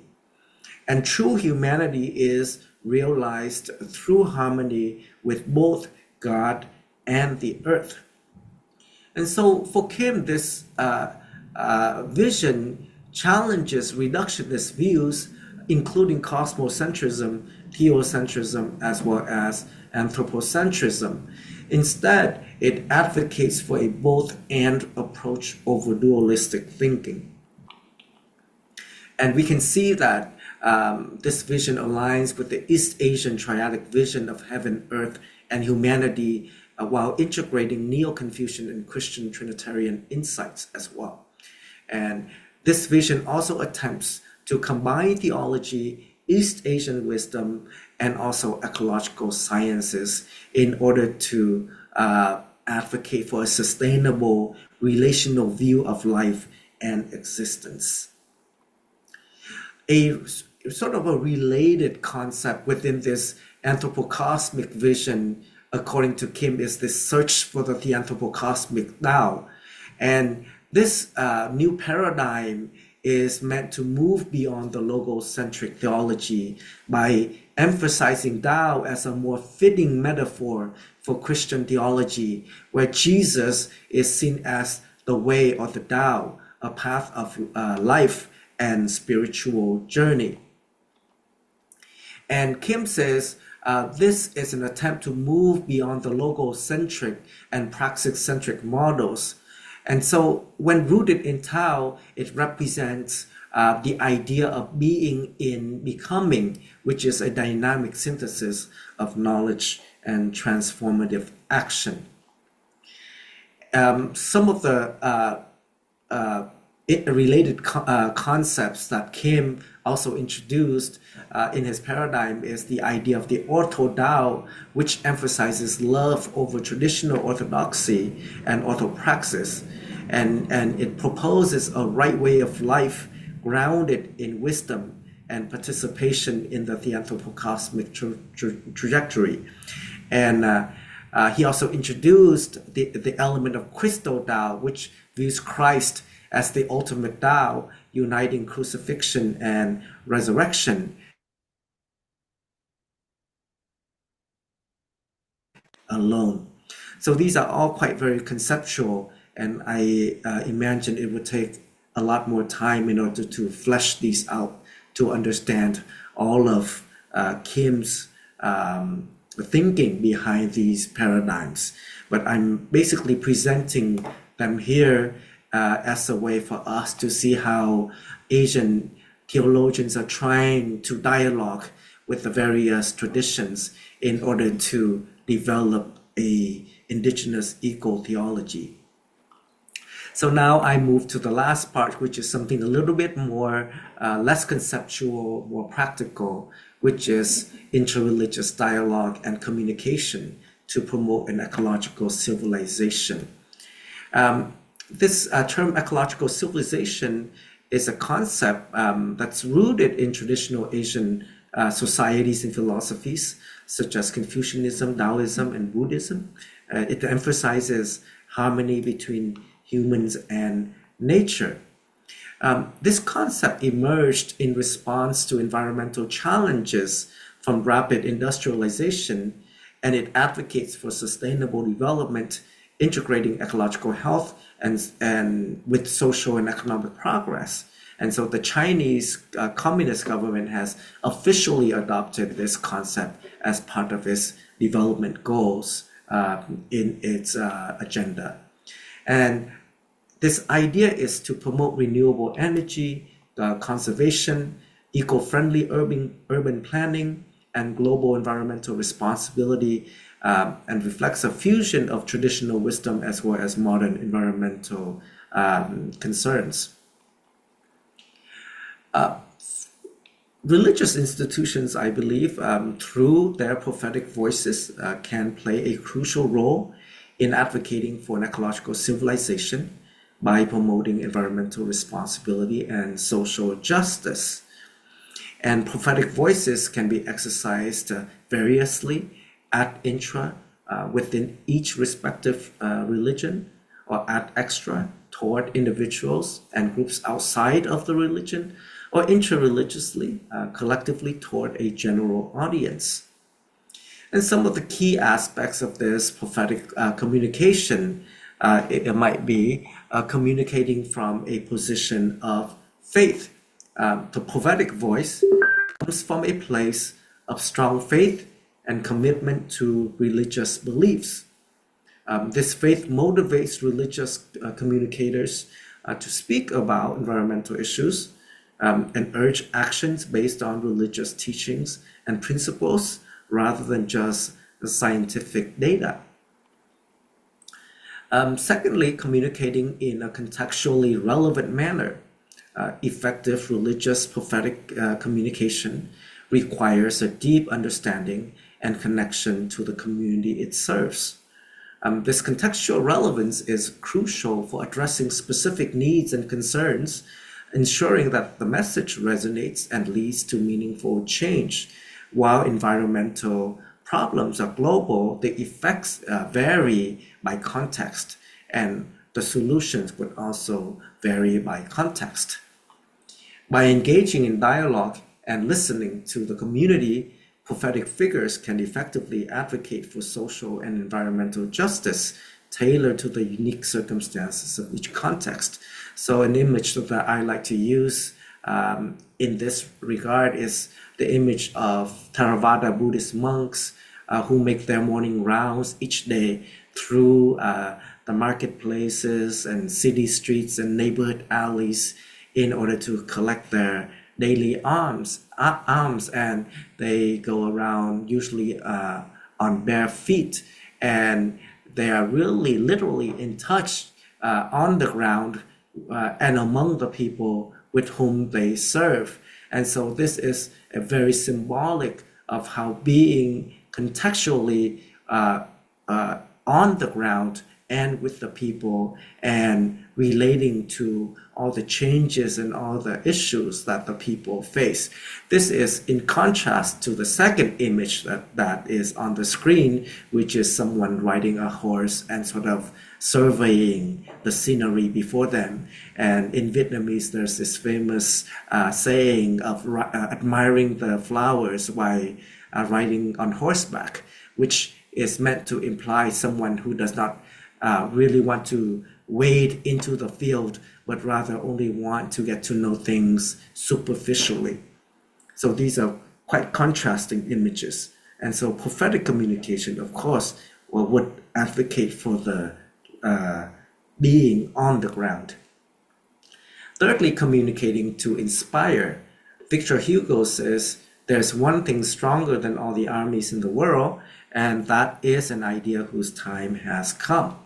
And true humanity is realized through harmony with both God and the earth. And so for Kim, this vision challenges reductionist views, including cosmocentrism, theocentrism, as well as anthropocentrism. Instead, it advocates for a both-and approach over dualistic thinking. And we can see that this vision aligns with the East Asian triadic vision of heaven, earth, and humanity, while integrating Neo-Confucian and Christian Trinitarian insights as well. And this vision also attempts to combine theology, East Asian wisdom, and also ecological sciences in order to advocate for a sustainable relational view of life and existence. A sort of a related concept within this anthropocosmic vision, according to Kim, is this search for the anthropocosmic Tao. And this new paradigm is meant to move beyond the logocentric theology by emphasizing Tao as a more fitting metaphor for Christian theology, where Jesus is seen as the way or the Tao, a path of life and spiritual journey. And Kim says this is an attempt to move beyond the logocentric and praxis-centric models. And so when rooted in Tao, it represents the idea of being in becoming, which is a dynamic synthesis of knowledge and transformative action. Some of the related concepts that Kim also introduced in his paradigm is the idea of the ortho-Tao, which emphasizes love over traditional orthodoxy and orthopraxis. And it proposes a right way of life grounded in wisdom and participation in the anthropocosmic trajectory. And he also introduced the element of Christo-Tao, which views Christ as the ultimate Tao, uniting crucifixion and resurrection alone. So these are all quite very conceptual, and I imagine it would take a lot more time in order to flesh these out to understand all of Kim's thinking behind these paradigms. But I'm basically presenting them here as a way for us to see how Asian theologians are trying to dialogue with the various traditions in order to develop a indigenous eco-theology. So now I move to the last part, which is something a little bit more less conceptual, more practical, which is interreligious dialogue and communication to promote an ecological civilization. This term ecological civilization is a concept that's rooted in traditional Asian societies and philosophies, such as Confucianism, Taoism, and Buddhism. It emphasizes harmony between humans and nature. This concept emerged in response to environmental challenges from rapid industrialization, and it advocates for sustainable development, integrating ecological health and with social and economic progress. And so the Chinese Communist government has officially adopted this concept as part of its development goals in its agenda. And this idea is to promote renewable energy, conservation, eco-friendly urban planning, and global environmental responsibility, and reflects a fusion of traditional wisdom as well as modern environmental concerns. Religious institutions, I believe, through their prophetic voices, can play a crucial role in advocating for an ecological civilization by promoting environmental responsibility and social justice. And prophetic voices can be exercised variously ad intra within each respective religion, or ad extra toward individuals and groups outside of the religion, or intra-religiously, collectively toward a general audience. And some of the key aspects of this prophetic communication, it might be communicating from a position of faith. The prophetic voice comes from a place of strong faith and commitment to religious beliefs. This faith motivates religious communicators to speak about environmental issues and urge actions based on religious teachings and principles rather than just the scientific data. Secondly, communicating in a contextually relevant manner. Effective religious prophetic communication requires a deep understanding and connection to the community it serves. This contextual relevance is crucial for addressing specific needs and concerns, ensuring that the message resonates and leads to meaningful change. While environmental problems are global, the effects vary by context, and the solutions would also vary by context. By engaging in dialogue and listening to the community, prophetic figures can effectively advocate for social and environmental justice tailored to the unique circumstances of each context. So an image that I like to use in this regard is the image of Theravada Buddhist monks who make their morning rounds each day through the marketplaces and city streets and neighborhood alleys in order to collect their daily alms, and they go around usually on bare feet, and they are really literally in touch on the ground and among the people with whom they serve. And so this is a very symbolic of how being contextually on the ground and with the people and relating to all the changes and all the issues that the people face. This is in contrast to the second image that is on the screen, which is someone riding a horse and sort of surveying the scenery before them. And in Vietnamese, there's this famous saying of admiring the flowers while riding on horseback, which is meant to imply someone who does not really want to wade into the field, but rather only want to get to know things superficially. So these are quite contrasting images. And so prophetic communication, of course, would advocate for the being on the ground. Thirdly, communicating to inspire. Victor Hugo says, "There's one thing stronger than all the armies in the world, and that is an idea whose time has come."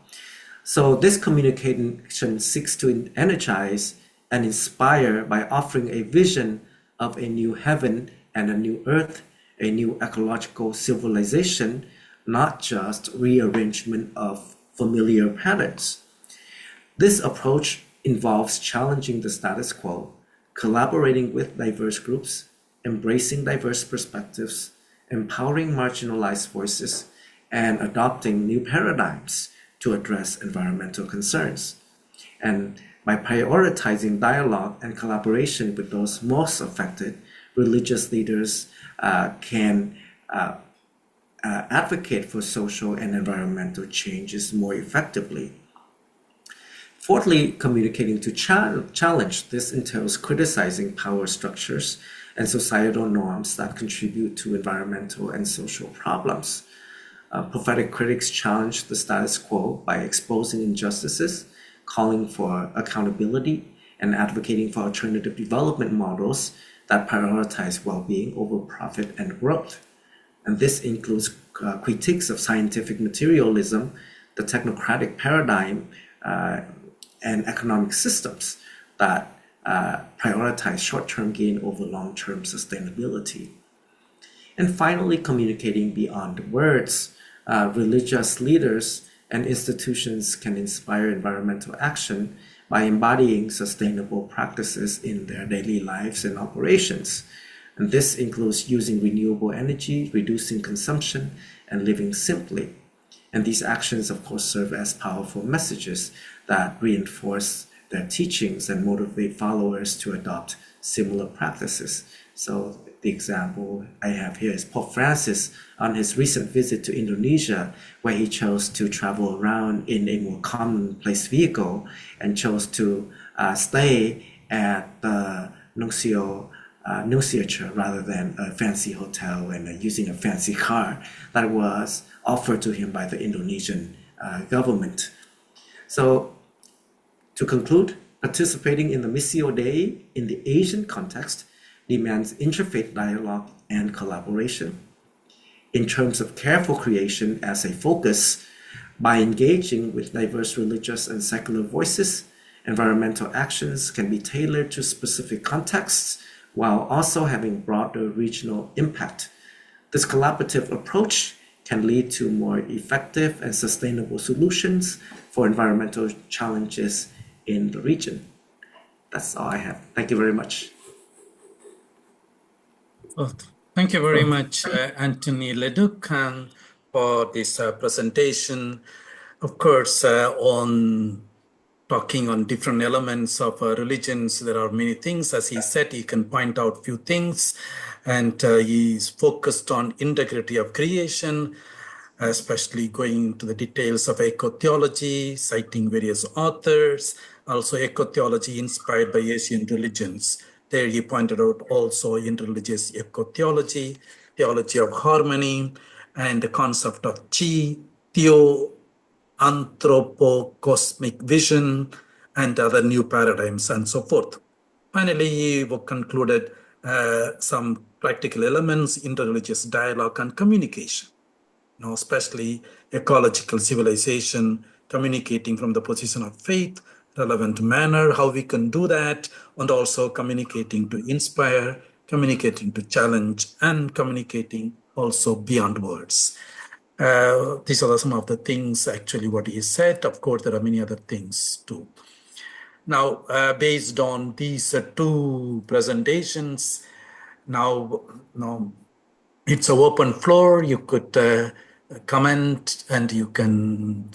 So this communication seeks to energize and inspire by offering a vision of a new heaven and a new earth, a new ecological civilization, not just rearrangement of familiar patterns. This approach involves challenging the status quo, collaborating with diverse groups, embracing diverse perspectives, empowering marginalized voices, and adopting new paradigms to address environmental concerns. And by prioritizing dialogue and collaboration with those most affected, religious leaders can advocate for social and environmental changes more effectively. Fourthly, communicating to challenge. This entails criticizing power structures and societal norms that contribute to environmental and social problems. Prophetic critics challenge the status quo by exposing injustices, calling for accountability, and advocating for alternative development models that prioritize well-being over profit and growth. And this includes critiques of scientific materialism, the technocratic paradigm, and economic systems that prioritize short-term gain over long-term sustainability. And finally, communicating beyond words. Religious leaders and institutions can inspire environmental action by embodying sustainable practices in their daily lives and operations. And this includes using renewable energy, reducing consumption, and living simply. And these actions, of course, serve as powerful messages that reinforce their teachings and motivate followers to adopt similar practices. So the example I have here is Pope Francis on his recent visit to Indonesia, where he chose to travel around in a more commonplace vehicle and chose to stay at the nunciature rather than a fancy hotel and using a fancy car that was offered to him by the Indonesian government. So to conclude, participating in the Missio Day in the Asian context demands interfaith dialogue and collaboration. In terms of careful creation as a focus, by engaging with diverse religious and secular voices, environmental actions can be tailored to specific contexts while also having broader regional impact. This collaborative approach can lead to more effective and sustainable solutions for environmental challenges in the region. That's all I have. Thank you very much. Well, thank you very much, Antony Leduc, for this presentation. Of course, on talking on different elements of religions, there are many things. As he said, he can point out few things, and he's focused on integrity of creation, especially going into the details of eco-theology, citing various authors, also eco-theology inspired by Asian religions. There he pointed out also interreligious eco-theology, theology of harmony, and the concept of chi, theo, anthropo-cosmic vision, and other new paradigms, and so forth. Finally, he concluded some practical elements, interreligious dialogue and communication, especially ecological civilization, communicating from the position of faith, relevant manner, how we can do that, and also communicating to inspire, communicating to challenge, and communicating also beyond words. These are some of the things actually what he said. Of course, there are many other things too. Now, based on these two presentations, now it's an open floor. You could comment and you can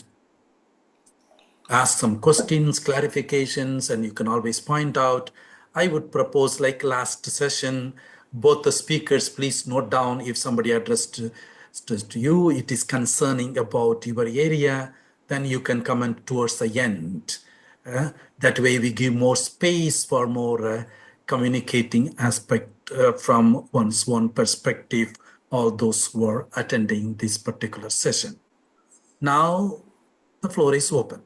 ask some questions, clarifications, and you can always point out. I would propose, like last session, both the speakers, please note down if somebody addressed to you, it is concerning about your area, then you can comment towards the end. That way we give more space for more communicating aspect from one's own perspective, all those who are attending this particular session. Now, the floor is open.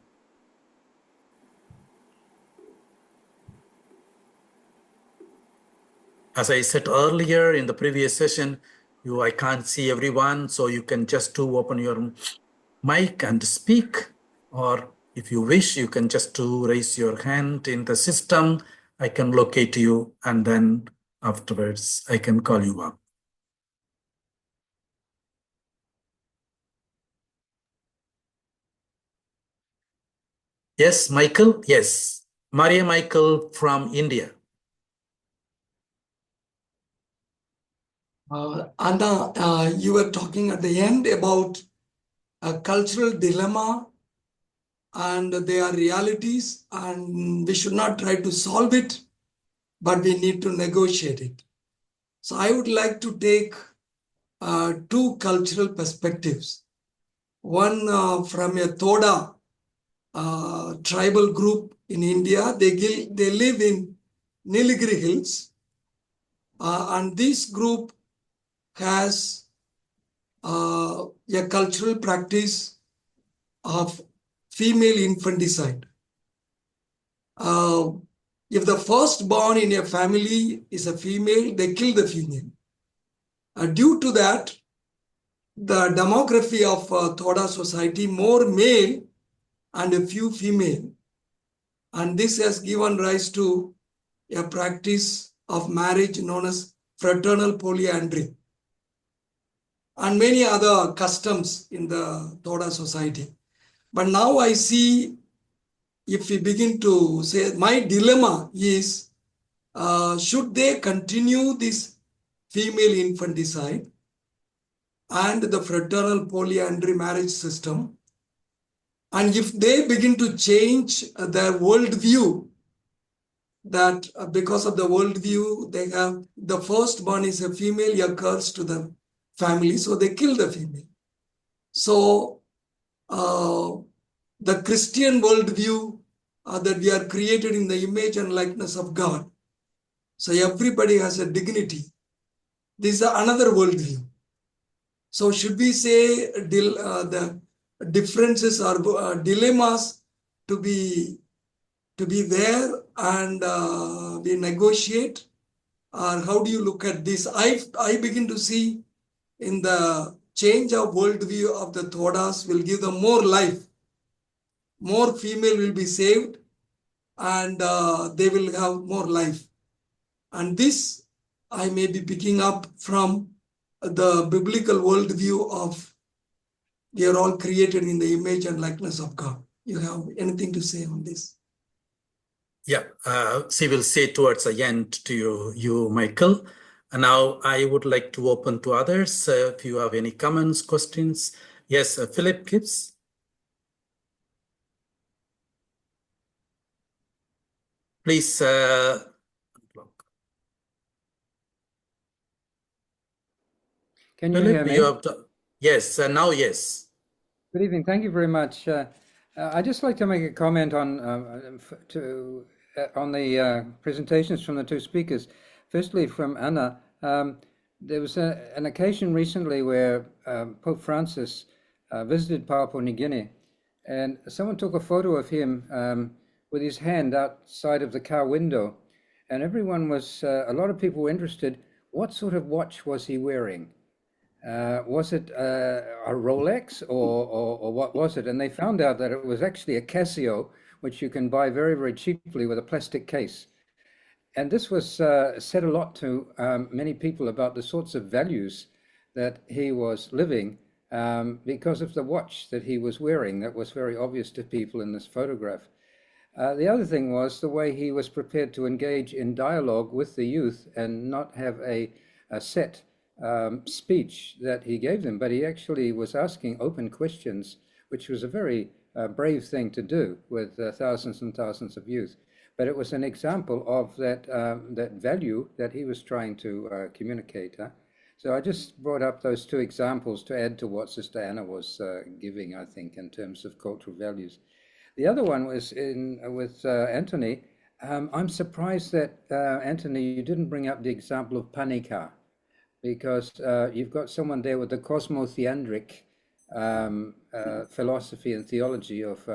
As I said earlier in the previous session, I can't see everyone, so you can just open your mic and speak, or if you wish, you can just raise your hand in the system. I can locate you, and then afterwards I can call you up. Yes, Michael? Yes. Maria Michael from India. Anna, you were talking at the end about a cultural dilemma and their realities, and we should not try to solve it, but we need to negotiate it. So I would like to take two cultural perspectives. One from a Toda tribal group in India. They live in Nilgiri Hills, and this group has a cultural practice of female infanticide. If the firstborn in a family is a female, they kill the female. Due to that, the demography of Toda society, more male and a few female. And this has given rise to a practice of marriage known as fraternal polyandry, and many other customs in the Toda society. But now I see, if we begin to say, my dilemma is, should they continue this female infanticide and the fraternal polyandry marriage system? And if they begin to change their worldview, that because of the worldview, they have the firstborn is a female, a curse to the family, so they kill the female. So the Christian worldview that we are created in the image and likeness of God. So everybody has a dignity. This is another worldview. So should we say the differences or dilemmas to be there and we negotiate? Or how do you look at this? I begin to see in the change of worldview of the Thodas will give them more life. More female will be saved and they will have more life. And this I may be picking up from the biblical worldview of we are all created in the image and likeness of God. You have anything to say on this? Yeah, she will say towards the end to you, Michael. And now I would like to open to others. If you have any comments, questions. Yes, Philip Gibbs. Please. Can you Philip, hear me? you have yes, now yes. Good evening. Thank you very much. I'd just like to make a comment on the presentations from the two speakers. Firstly, from Anna, there was an occasion recently where Pope Francis visited Papua New Guinea, and someone took a photo of him with his hand outside of the car window, and everyone was, a lot of people were interested, what sort of watch was he wearing? Was it a Rolex or what was it? And they found out that it was actually a Casio, which you can buy very, very cheaply with a plastic case. And this was said a lot to many people about the sorts of values that he was living because of the watch that he was wearing that was very obvious to people in this photograph. The other thing was the way he was prepared to engage in dialogue with the youth and not have a set speech that he gave them, but he actually was asking open questions, which was a very brave thing to do with thousands and thousands of youth. But it was an example of that value that he was trying to communicate. So I just brought up those two examples to add to what Sister Anna was giving, I think, in terms of cultural values. The other one was with Antony. I'm surprised that, Antony, you didn't bring up the example of Panika, because you've got someone there with the cosmotheandric philosophy and theology of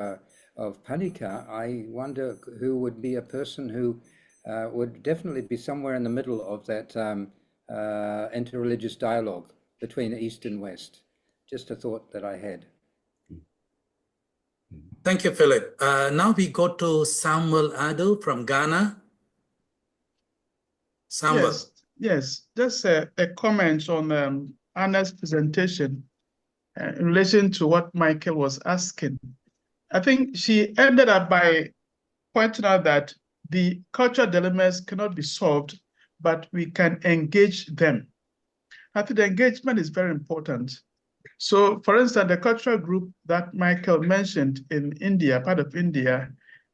Panika. I wonder who would be a person who would definitely be somewhere in the middle of that interreligious dialogue between East and West. Just a thought that I had. Thank you, Philip. Now we go to Samuel Ado from Ghana. Samuel. Yes, just a comment on Anna's presentation in relation to what Michael was asking. I think she ended up by pointing out that the cultural dilemmas cannot be solved, but we can engage them. I think the engagement is very important. So, for instance, the cultural group that Michael mentioned in India, part of India,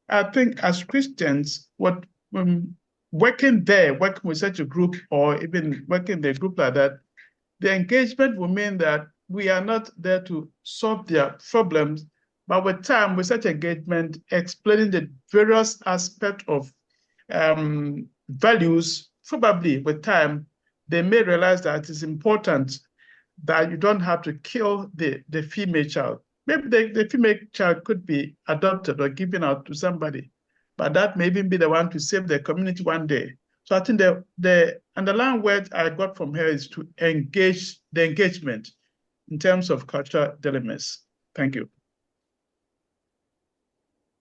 I think as Christians, working with such a group or even working in a group like that, the engagement will mean that we are not there to solve their problems, but with time, with such engagement, explaining the various aspects of values, probably with time, they may realize that it's important that you don't have to kill the female child. Maybe the female child could be adopted or given out to somebody, but that may even be the one to save the community one day. So I think the underlying word I got from her is to engage, the engagement in terms of cultural dilemmas. Thank you.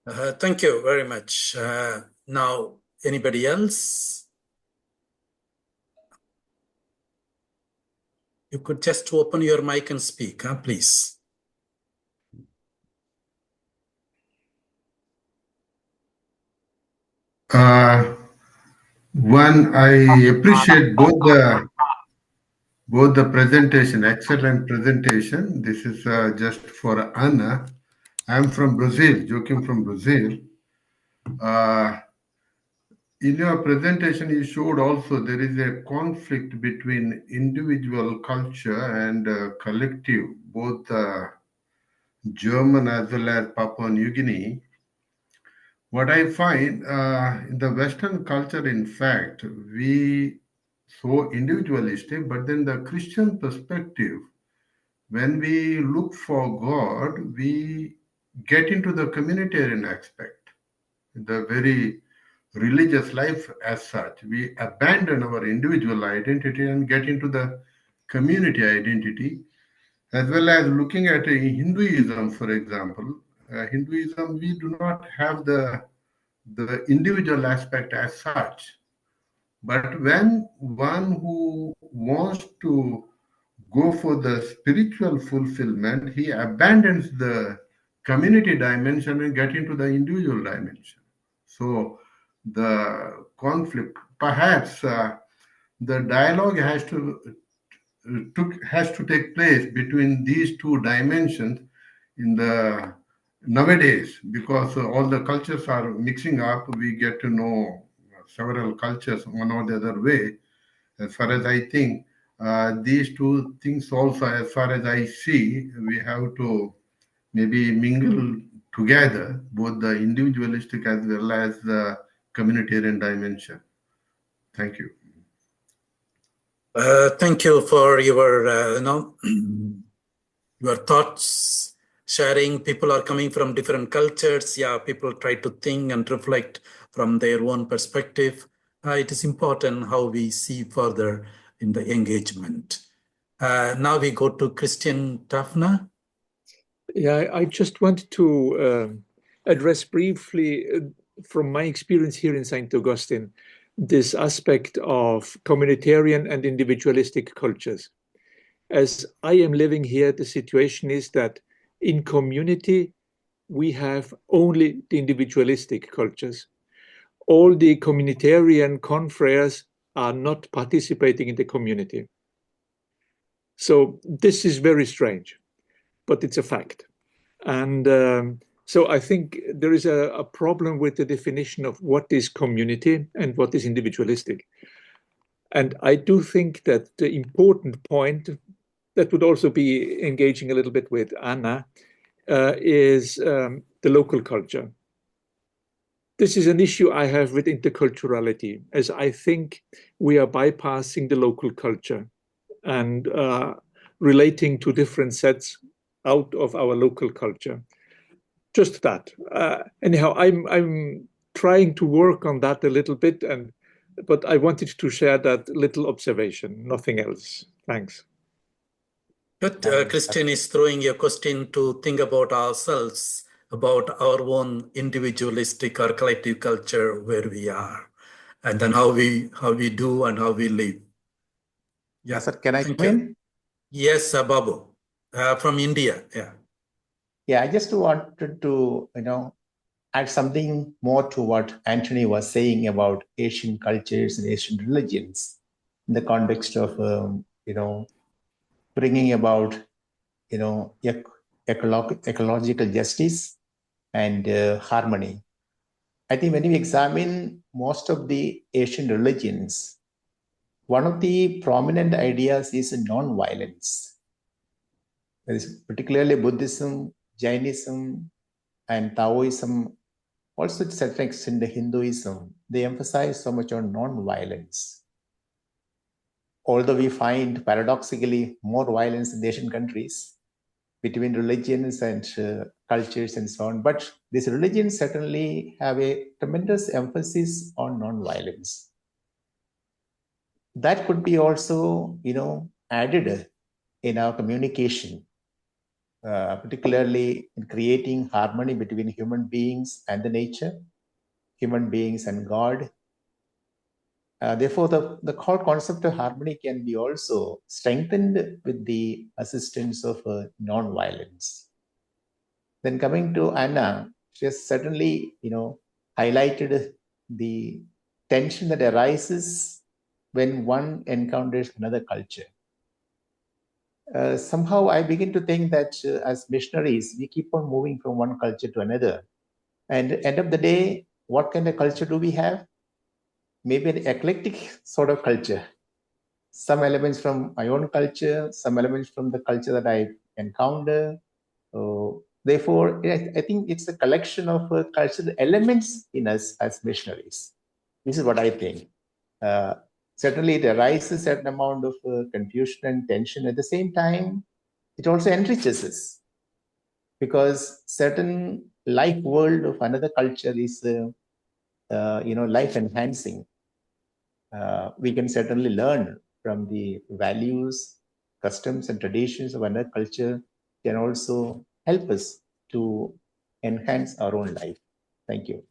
Thank you very much. Now, anybody else? You could just open your mic and speak, please. One, I appreciate both the presentation, excellent presentation. This is just for Anna. I'm from Brazil, Joaquim from Brazil. In your presentation, you showed also there is a conflict between individual culture and collective, both German as well as Papua New Guinea. What I find in the Western culture, in fact, we so individualistic, but then the Christian perspective, when we look for God, we get into the communitarian aspect, the very religious life as such. We abandon our individual identity and get into the community identity, as well as looking at Hinduism, for example. Hinduism, we do not have the individual aspect as such. But when one who wants to go for the spiritual fulfillment, he abandons the community dimension and get into the individual dimension. So the conflict, perhaps the dialogue has to take place between these two dimensions in the nowadays, because all the cultures are mixing up. We get to know several cultures one or the other way. As far as I think, these two things also, as far as I see, we have to maybe mingle together, both the individualistic as well as the communitarian dimension. Thank you. Thank you for your, your thoughts, sharing. People are coming from different cultures. Yeah, people try to think and reflect from their own perspective. It is important how we see further in the engagement. Now we go to Christian Tafna. Yeah, I just wanted to address briefly, from my experience here in St. Augustine, this aspect of communitarian and individualistic cultures. As I am living here, the situation is that in community, we have only the individualistic cultures. All the communitarian confreres are not participating in the community. So this is very strange, but it's a fact. And so I think there is a problem with the definition of what is community and what is individualistic. And I do think that the important point that would also be engaging a little bit with Anna is the local culture. This is an issue I have with interculturality, as I think we are bypassing the local culture and relating to different sets out of our local culture. Just that. Anyhow, I'm trying to work on that a little bit, but I wanted to share that little observation, nothing else. Thanks. But Christian is throwing a question to think about ourselves, about our own individualistic or collective culture where we are, and then how we do and how we live. Yeah, sir, can I come in? Yes, Babu, from India. Yeah. Yeah, I just wanted to, add something more to what Antony was saying about Asian cultures and Asian religions in the context of, bringing about, ecological justice and harmony. I think when we examine most of the Asian religions, one of the prominent ideas is non-violence. That is particularly Buddhism, Jainism, and Taoism, also to certain extent Hinduism, they emphasize so much on non-violence. Although we find paradoxically more violence in Asian countries between religions and cultures and so on, but these religions certainly have a tremendous emphasis on non-violence. That could be also, added in our communication, particularly in creating harmony between human beings and the nature, human beings and God. Therefore, the whole concept of harmony can be also strengthened with the assistance of non-violence. Then coming to Anna, she has certainly, highlighted the tension that arises when one encounters another culture. Somehow I begin to think that as missionaries, we keep on moving from one culture to another. And at the end of the day, what kind of culture do we have? Maybe an eclectic sort of culture. Some elements from my own culture, some elements from the culture that I encounter. Therefore, I think it's a collection of cultural elements in us as missionaries. This is what I think. Certainly, it arises a certain amount of confusion and tension. At the same time, it also enriches us, because certain life world of another culture is, life enhancing. We can certainly learn from the values, customs, and traditions of another culture. Can also help us to enhance our own life. Thank you.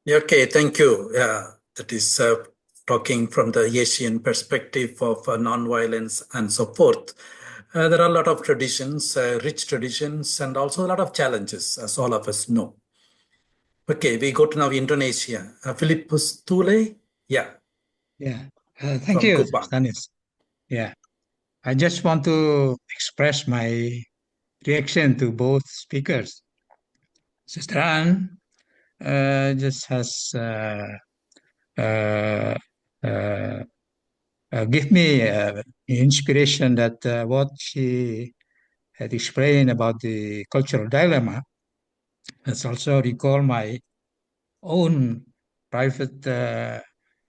Okay, thank you. Yeah, that is talking from the Asian perspective of nonviolence and so forth. There are a lot of traditions, rich traditions, and also a lot of challenges, as all of us know. Okay, we go to now Indonesia. Philippus Tule? Yeah. Yeah, thank From you, Kupang. Stanis. Yeah, I just want to express my reaction to both speakers. Sister Anne just has give me inspiration that what she had explained about the cultural dilemma has also recall my own private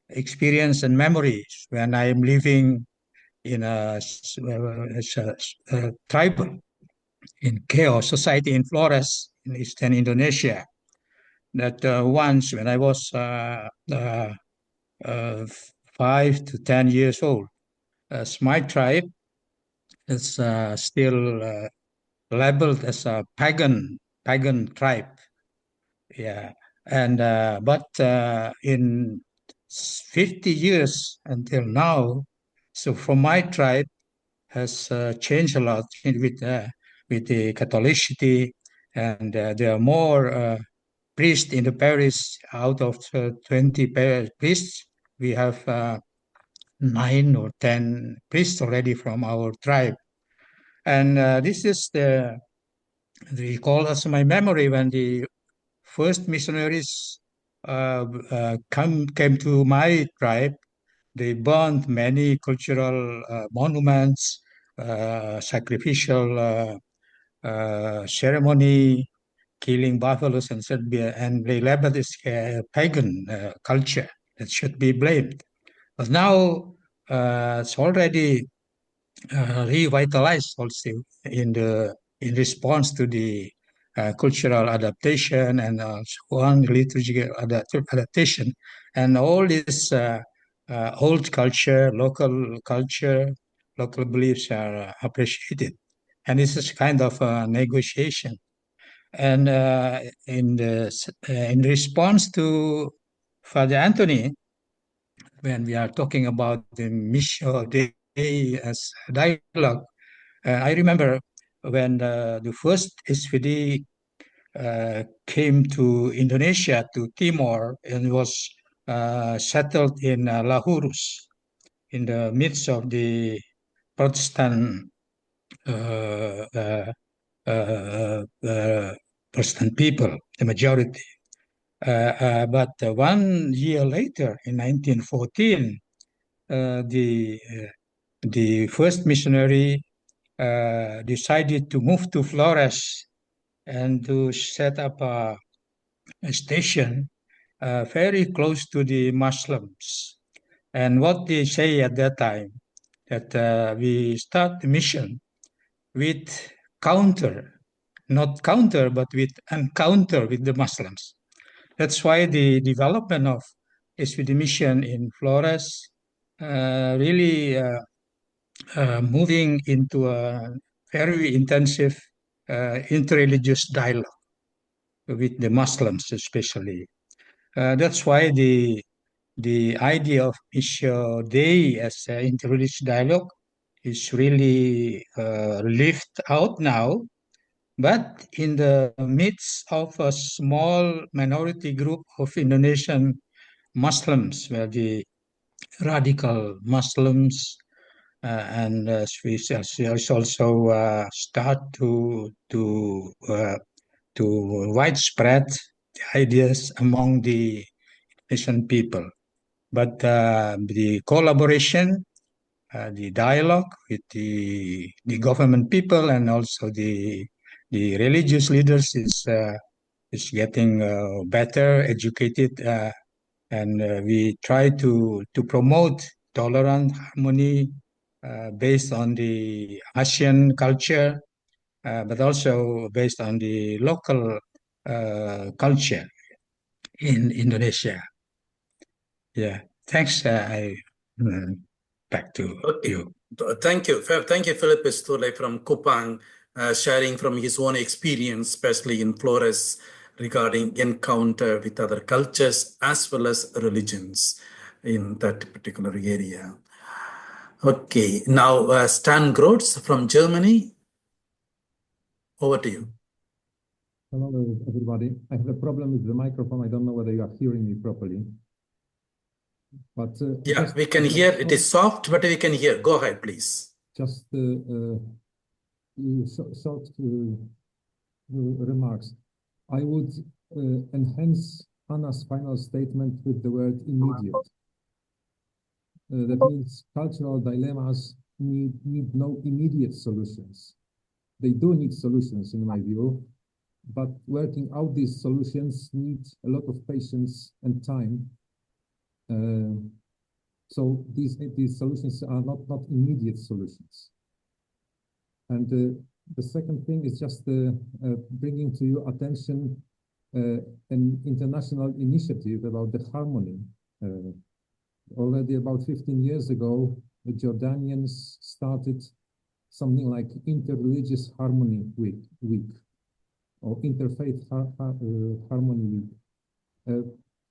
experience and memories when I am living in a tribal in chaos society in Flores in eastern Indonesia. That once when I was 5 to 10 years old, as my tribe is still labeled as a pagan tribe. Yeah, and but in 50 years until now, so from my tribe has changed a lot with the Catholicity, and there are more priests in the parish. Out of 20 priests, we have 9 or 10 priests already from our tribe. And this is the recall as my memory when the first missionaries came to my tribe. They burned many cultural monuments, sacrificial ceremony, killing buffaloes and Serbia, and they labeled this pagan culture that should be blamed. But now it's already revitalized also in response to the cultural adaptation and so on, liturgical adaptation, and all this old culture, local beliefs are appreciated, and this is kind of a negotiation. And in response to Father Antony, when we are talking about the Missio Day as dialogue, I remember when the first SPD came to Indonesia, to Timor, and was settled in Lahurus, in the midst of the Protestant Protestant people, the majority. But 1 year later, in 1914, the first missionary decided to move to Flores and to set up a station very close to the Muslims. And what they say at that time, that we start the mission with not counter, but with encounter with the Muslims. That's why the development of SPD mission in Flores really moving into a very intensive interreligious dialogue with the Muslims, especially. That's why the idea of Missio Dei as interreligious dialogue is really lived out now But in the midst of a small minority group of Indonesian Muslims, where the radical Muslims and we also start to widespread the ideas among the Indonesian people. But the collaboration, the dialogue with the government people and also the religious leaders is getting better, educated, and we try to promote tolerant harmony based on the Asian culture, but also based on the local culture in Indonesia. Yeah, thanks. Back to you. Thank you. Thank you, Philip Estule from Kupang, sharing from his own experience, especially in Flores, regarding encounter with other cultures as well as religions in that particular area. Okay, now Stan Grotz from Germany. Over to you. Hello, everybody. I have a problem with the microphone. I don't know whether you are hearing me properly. But yeah, we can hear. It is soft, but we can hear. Go ahead, please. Just short remarks. I would enhance Anna's final statement with the word immediate. That means cultural dilemmas need no immediate solutions. They do need solutions, in my view, but working out these solutions need a lot of patience and time. So these solutions are not immediate solutions. And the second thing is just bringing to your attention an international initiative about the harmony. Already about 15 years ago, the Jordanians started something like Interreligious Harmony Week or Interfaith Harmony Week. A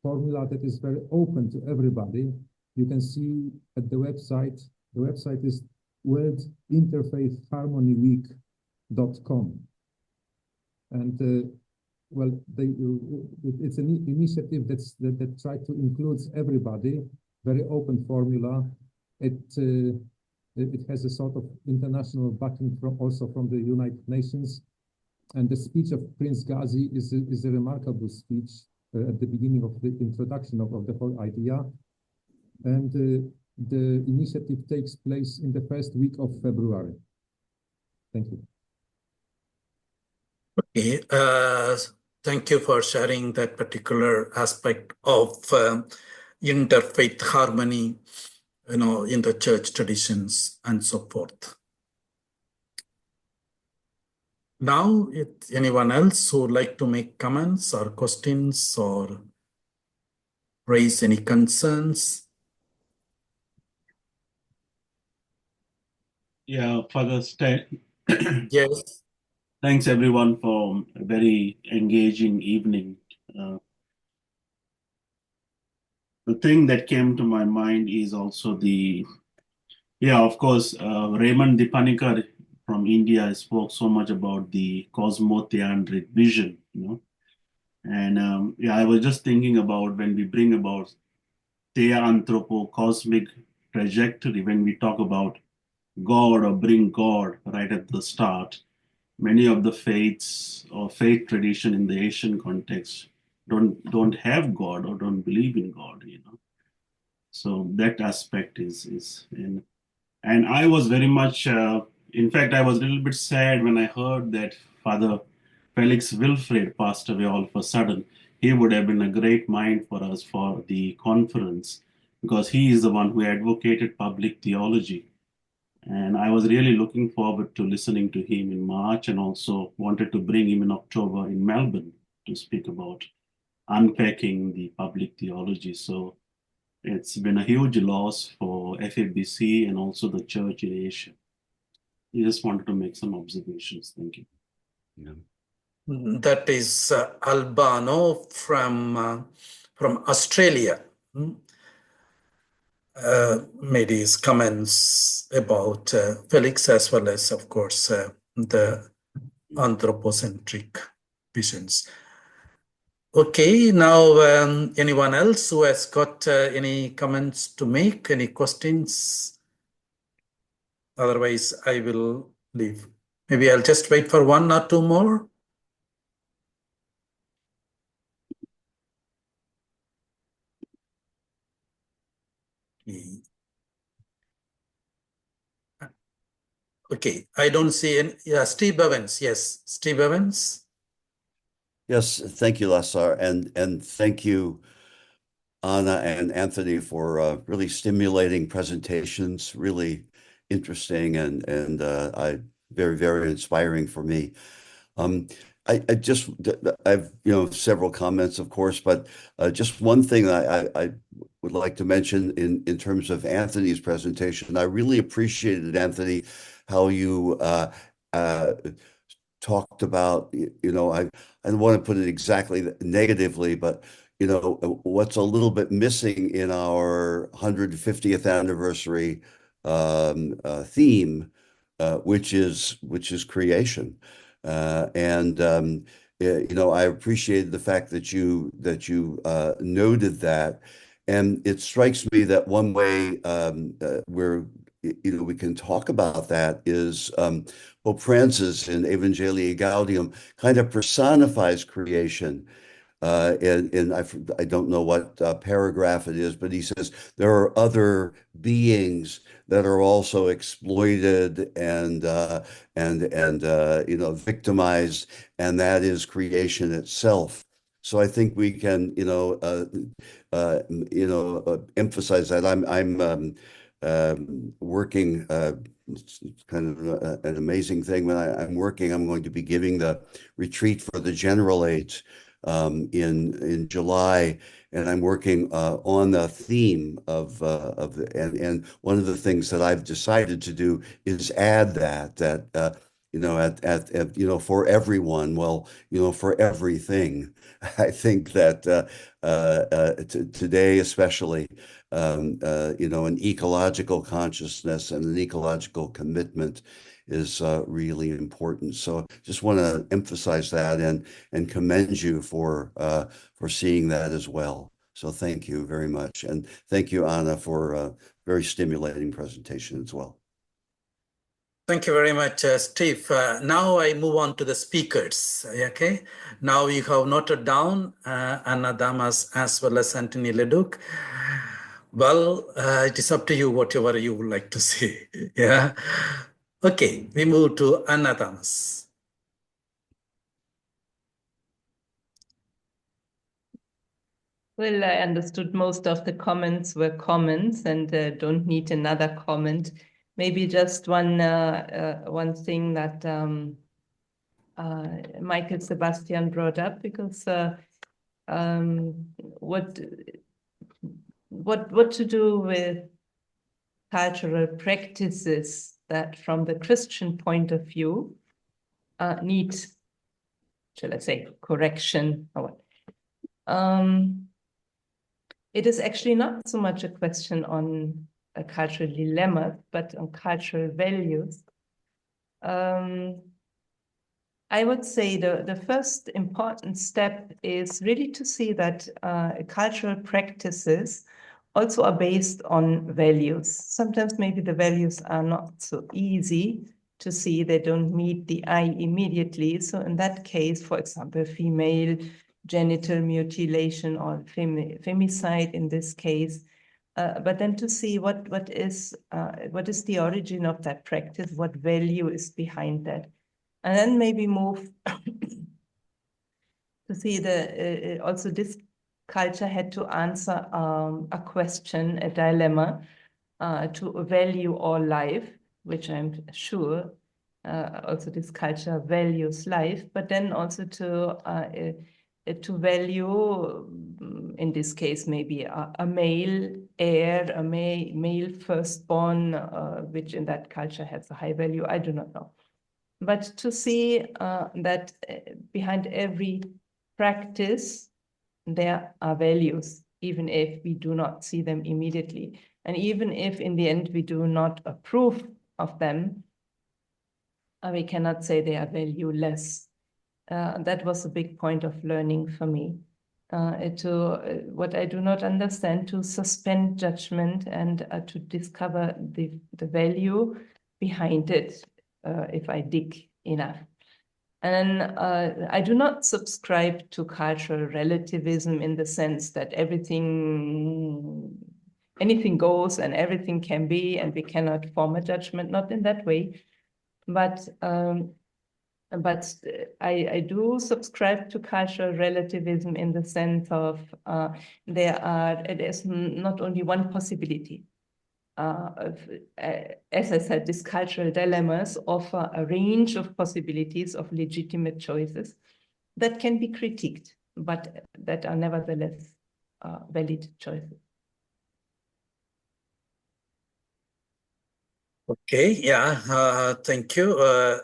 formula that is very open to everybody. You can see at the website is worldinterfaithharmonyweek.com. And well, it's an initiative that tried to include everybody, very open formula. It has a sort of international backing also from the United Nations. And the speech of Prince Ghazi is a remarkable speech at the beginning of the introduction of the whole idea. And the initiative takes place in the first week of February. Thank you. Okay, thank you for sharing that particular aspect of interfaith harmony, in the church traditions and so forth. Now, if anyone else who would like to make comments or questions or raise any concerns? Yeah, Father Stan. Yes. Thanks everyone for a very engaging evening. The thing that came to my mind is also of course, Raymond Dipanikar from India spoke so much about the cosmotheandric vision, And I was just thinking about when we bring about theanthropo-cosmic trajectory, when we talk about God or bring God right at the start, many of the faiths or faith tradition in the Asian context don't have God or don't believe in God, So that aspect is and I was very much, in fact, I was a little bit sad when I heard that Father Felix Wilfred passed away all of a sudden. He would have been a great mind for us for the conference because he is the one who advocated public theology. And I was really looking forward to listening to him in March and also wanted to bring him in October in Melbourne to speak about unpacking the public theology. So it's been a huge loss for FABC and also the church in Asia. I just wanted to make some observations. Thank you. Yeah. That is Albano from Australia. Made his comments about Felix as well as, of course, the anthropocentric visions. Okay, now anyone else who has got any comments to make, any questions? Otherwise, I will leave. Maybe I'll just wait for 1 or 2 more. Okay, I don't see any. Yeah, Steve Evans. Yes, Steve Evans. Yes, thank you, Lassar, and thank you, Anna and Anthony, for really stimulating presentations, really interesting and very, very inspiring for me. I've several comments, of course, but just one thing I would like to mention in terms of Anthony's presentation. I really appreciated, Anthony, how you talked about, I don't want to put it exactly negatively, but what's a little bit missing in our 150th anniversary theme, which is creation. I appreciated the fact that you noted that, and it strikes me that one way where we can talk about that is Pope Francis in Evangelii Gaudium kind of personifies creation. And I don't know what paragraph it is, but he says there are other beings that are also exploited and victimized, and that is creation itself. So I think we can emphasize that. I'm working. It's kind of an amazing thing. When I'm working, I'm going to be giving the retreat for the general age in July, and I'm working on the theme of and one of the things that I've decided to do is add that for everyone, for everything. I think that today, especially, an ecological consciousness and an ecological commitment is really important. So just want to emphasize that and commend you for seeing that as well. So thank you very much. And thank you, Anna, for a very stimulating presentation as well. Thank you very much, Steve. Now I move on to the speakers. Okay. Now you have noted down Anna, Damas, as well as Antony Leduc. Well, it is up to you, whatever you would like to say. Yeah. Okay, we move to Anna, Damas. Well, I understood most of the comments were comments and don't need another comment. Maybe just one thing that Michael Sebastian brought up, because what to do with cultural practices that, from the Christian point of view, need, shall I say, correction or what? It is actually not so much a question on a cultural dilemma, but on cultural values. I would say the first important step is really to see that cultural practices also are based on values. Sometimes maybe the values are not so easy to see, they don't meet the eye immediately. So in that case, for example, female genital mutilation or femicide in this case, but then to see what is the origin of that practice, what value is behind that, and then maybe move to see also this culture had to answer a question, a dilemma, to value all life, which I'm sure also this culture values life, but then also to value, in this case, maybe a male heir, a male firstborn, which in that culture has a high value, I do not know. But to see that behind every practice, there are values, even if we do not see them immediately. And even if in the end we do not approve of them, we cannot say they are valueless. That was a big point of learning for me. What I do not understand, to suspend judgment and to discover the value behind it if I dig enough. And I do not subscribe to cultural relativism in the sense that anything goes and everything can be, and we cannot form a judgment, not in that way. But I do subscribe to cultural relativism in the sense of there's not only one possibility. As I said, these cultural dilemmas offer a range of possibilities of legitimate choices that can be critiqued, but that are nevertheless valid choices. Okay, yeah, thank you,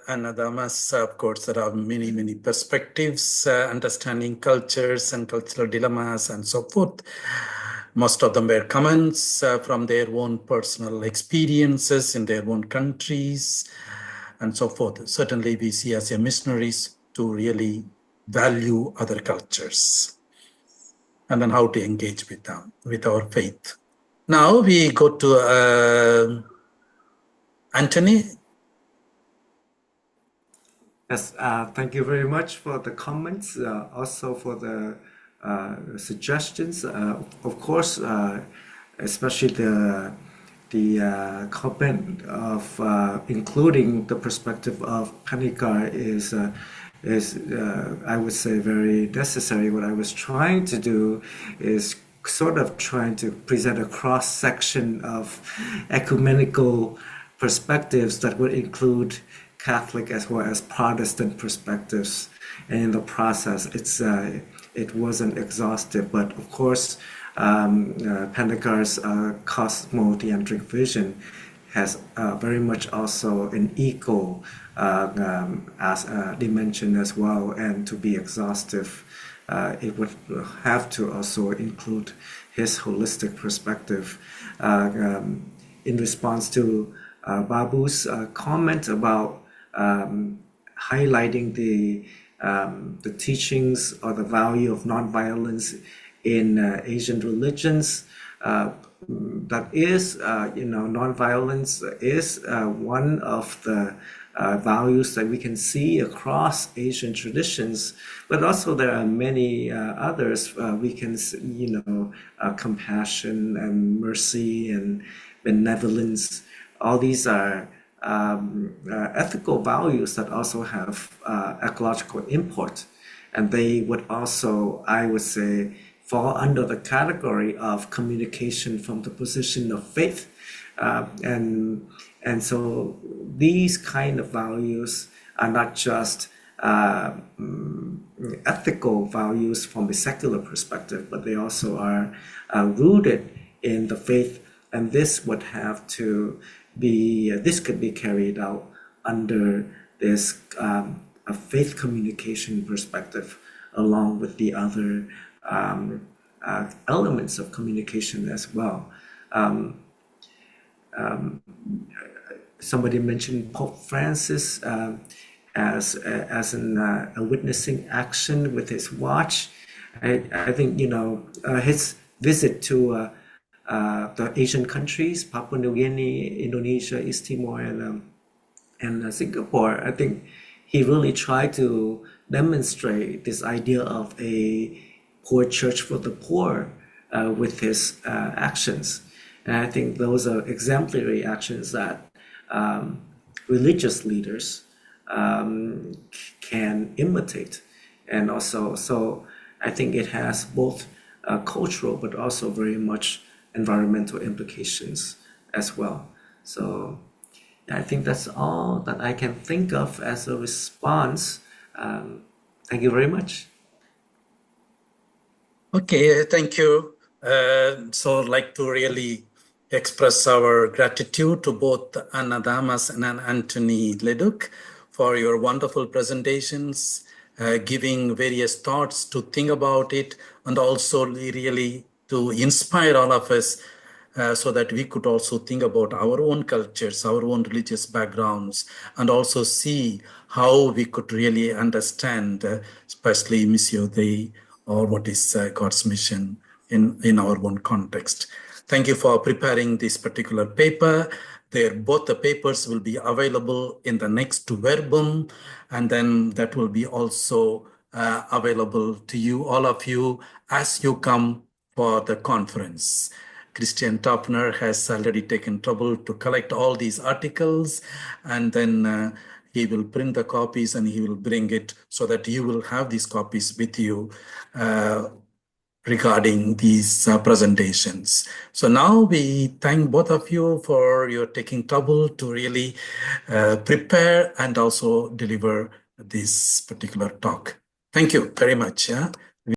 Anna Damas. Of course, there are many, many perspectives, understanding cultures and cultural dilemmas and so forth. Most of them were comments from their own personal experiences in their own countries and so forth. Certainly, we see as a missionaries to really value other cultures and then how to engage with them, with our faith. Now we go to Antony. Yes, thank you very much for the comments, also for the suggestions. Of course, especially the comment of including the perspective of Panikar is I would say very necessary. What I was trying to do is sort of trying to present a cross section of ecumenical perspectives that would include Catholic as well as Protestant perspectives. And in the process, it wasn't exhaustive, but of course, Pandakar's cosmotheantric vision has very much also an eco as a dimension as well, and to be exhaustive, it would have to also include his holistic perspective. In response to Babu's comment about highlighting the teachings or the value of nonviolence in Asian religions, that is, nonviolence is one of the values that we can see across Asian traditions, but also there are many others. We can see, compassion and mercy and benevolence. All these are ethical values that also have ecological import, and they would also, I would say, fall under the category of communication from the position of faith, and so these kind of values are not just ethical values from a secular perspective, but they also are rooted in the faith, and this would have to be, this could be carried out under this a faith communication perspective, along with the other elements of communication as well. Somebody mentioned Pope Francis as a witnessing action with his watch. I think his visit to the Asian countries, Papua New Guinea, Indonesia, East Timor, and Singapore, I think he really tried to demonstrate this idea of a poor church for the poor with his actions. And I think those are exemplary actions that religious leaders can imitate. And also, so I think it has both cultural but also very much environmental implications as well. So I think that's all that I can think of as a response. Thank you very much. Okay, thank you. So I'd like to really express our gratitude to both Anna Damas and Antony Leduc for your wonderful presentations, giving various thoughts to think about it, and also really to inspire all of us so that we could also think about our own cultures, our own religious backgrounds, and also see how we could really understand, especially Missio Dei, or what is God's mission in our own context. Thank you for preparing this particular paper. Both the papers will be available in the next verbum, and then that will be also available to you, all of you, as you come for the conference. Christian Topner has already taken trouble to collect all these articles, and then he will print the copies and he will bring it so that you will have these copies with you regarding these presentations. So now we thank both of you for your taking trouble to really prepare and also deliver this particular talk. Thank you very much.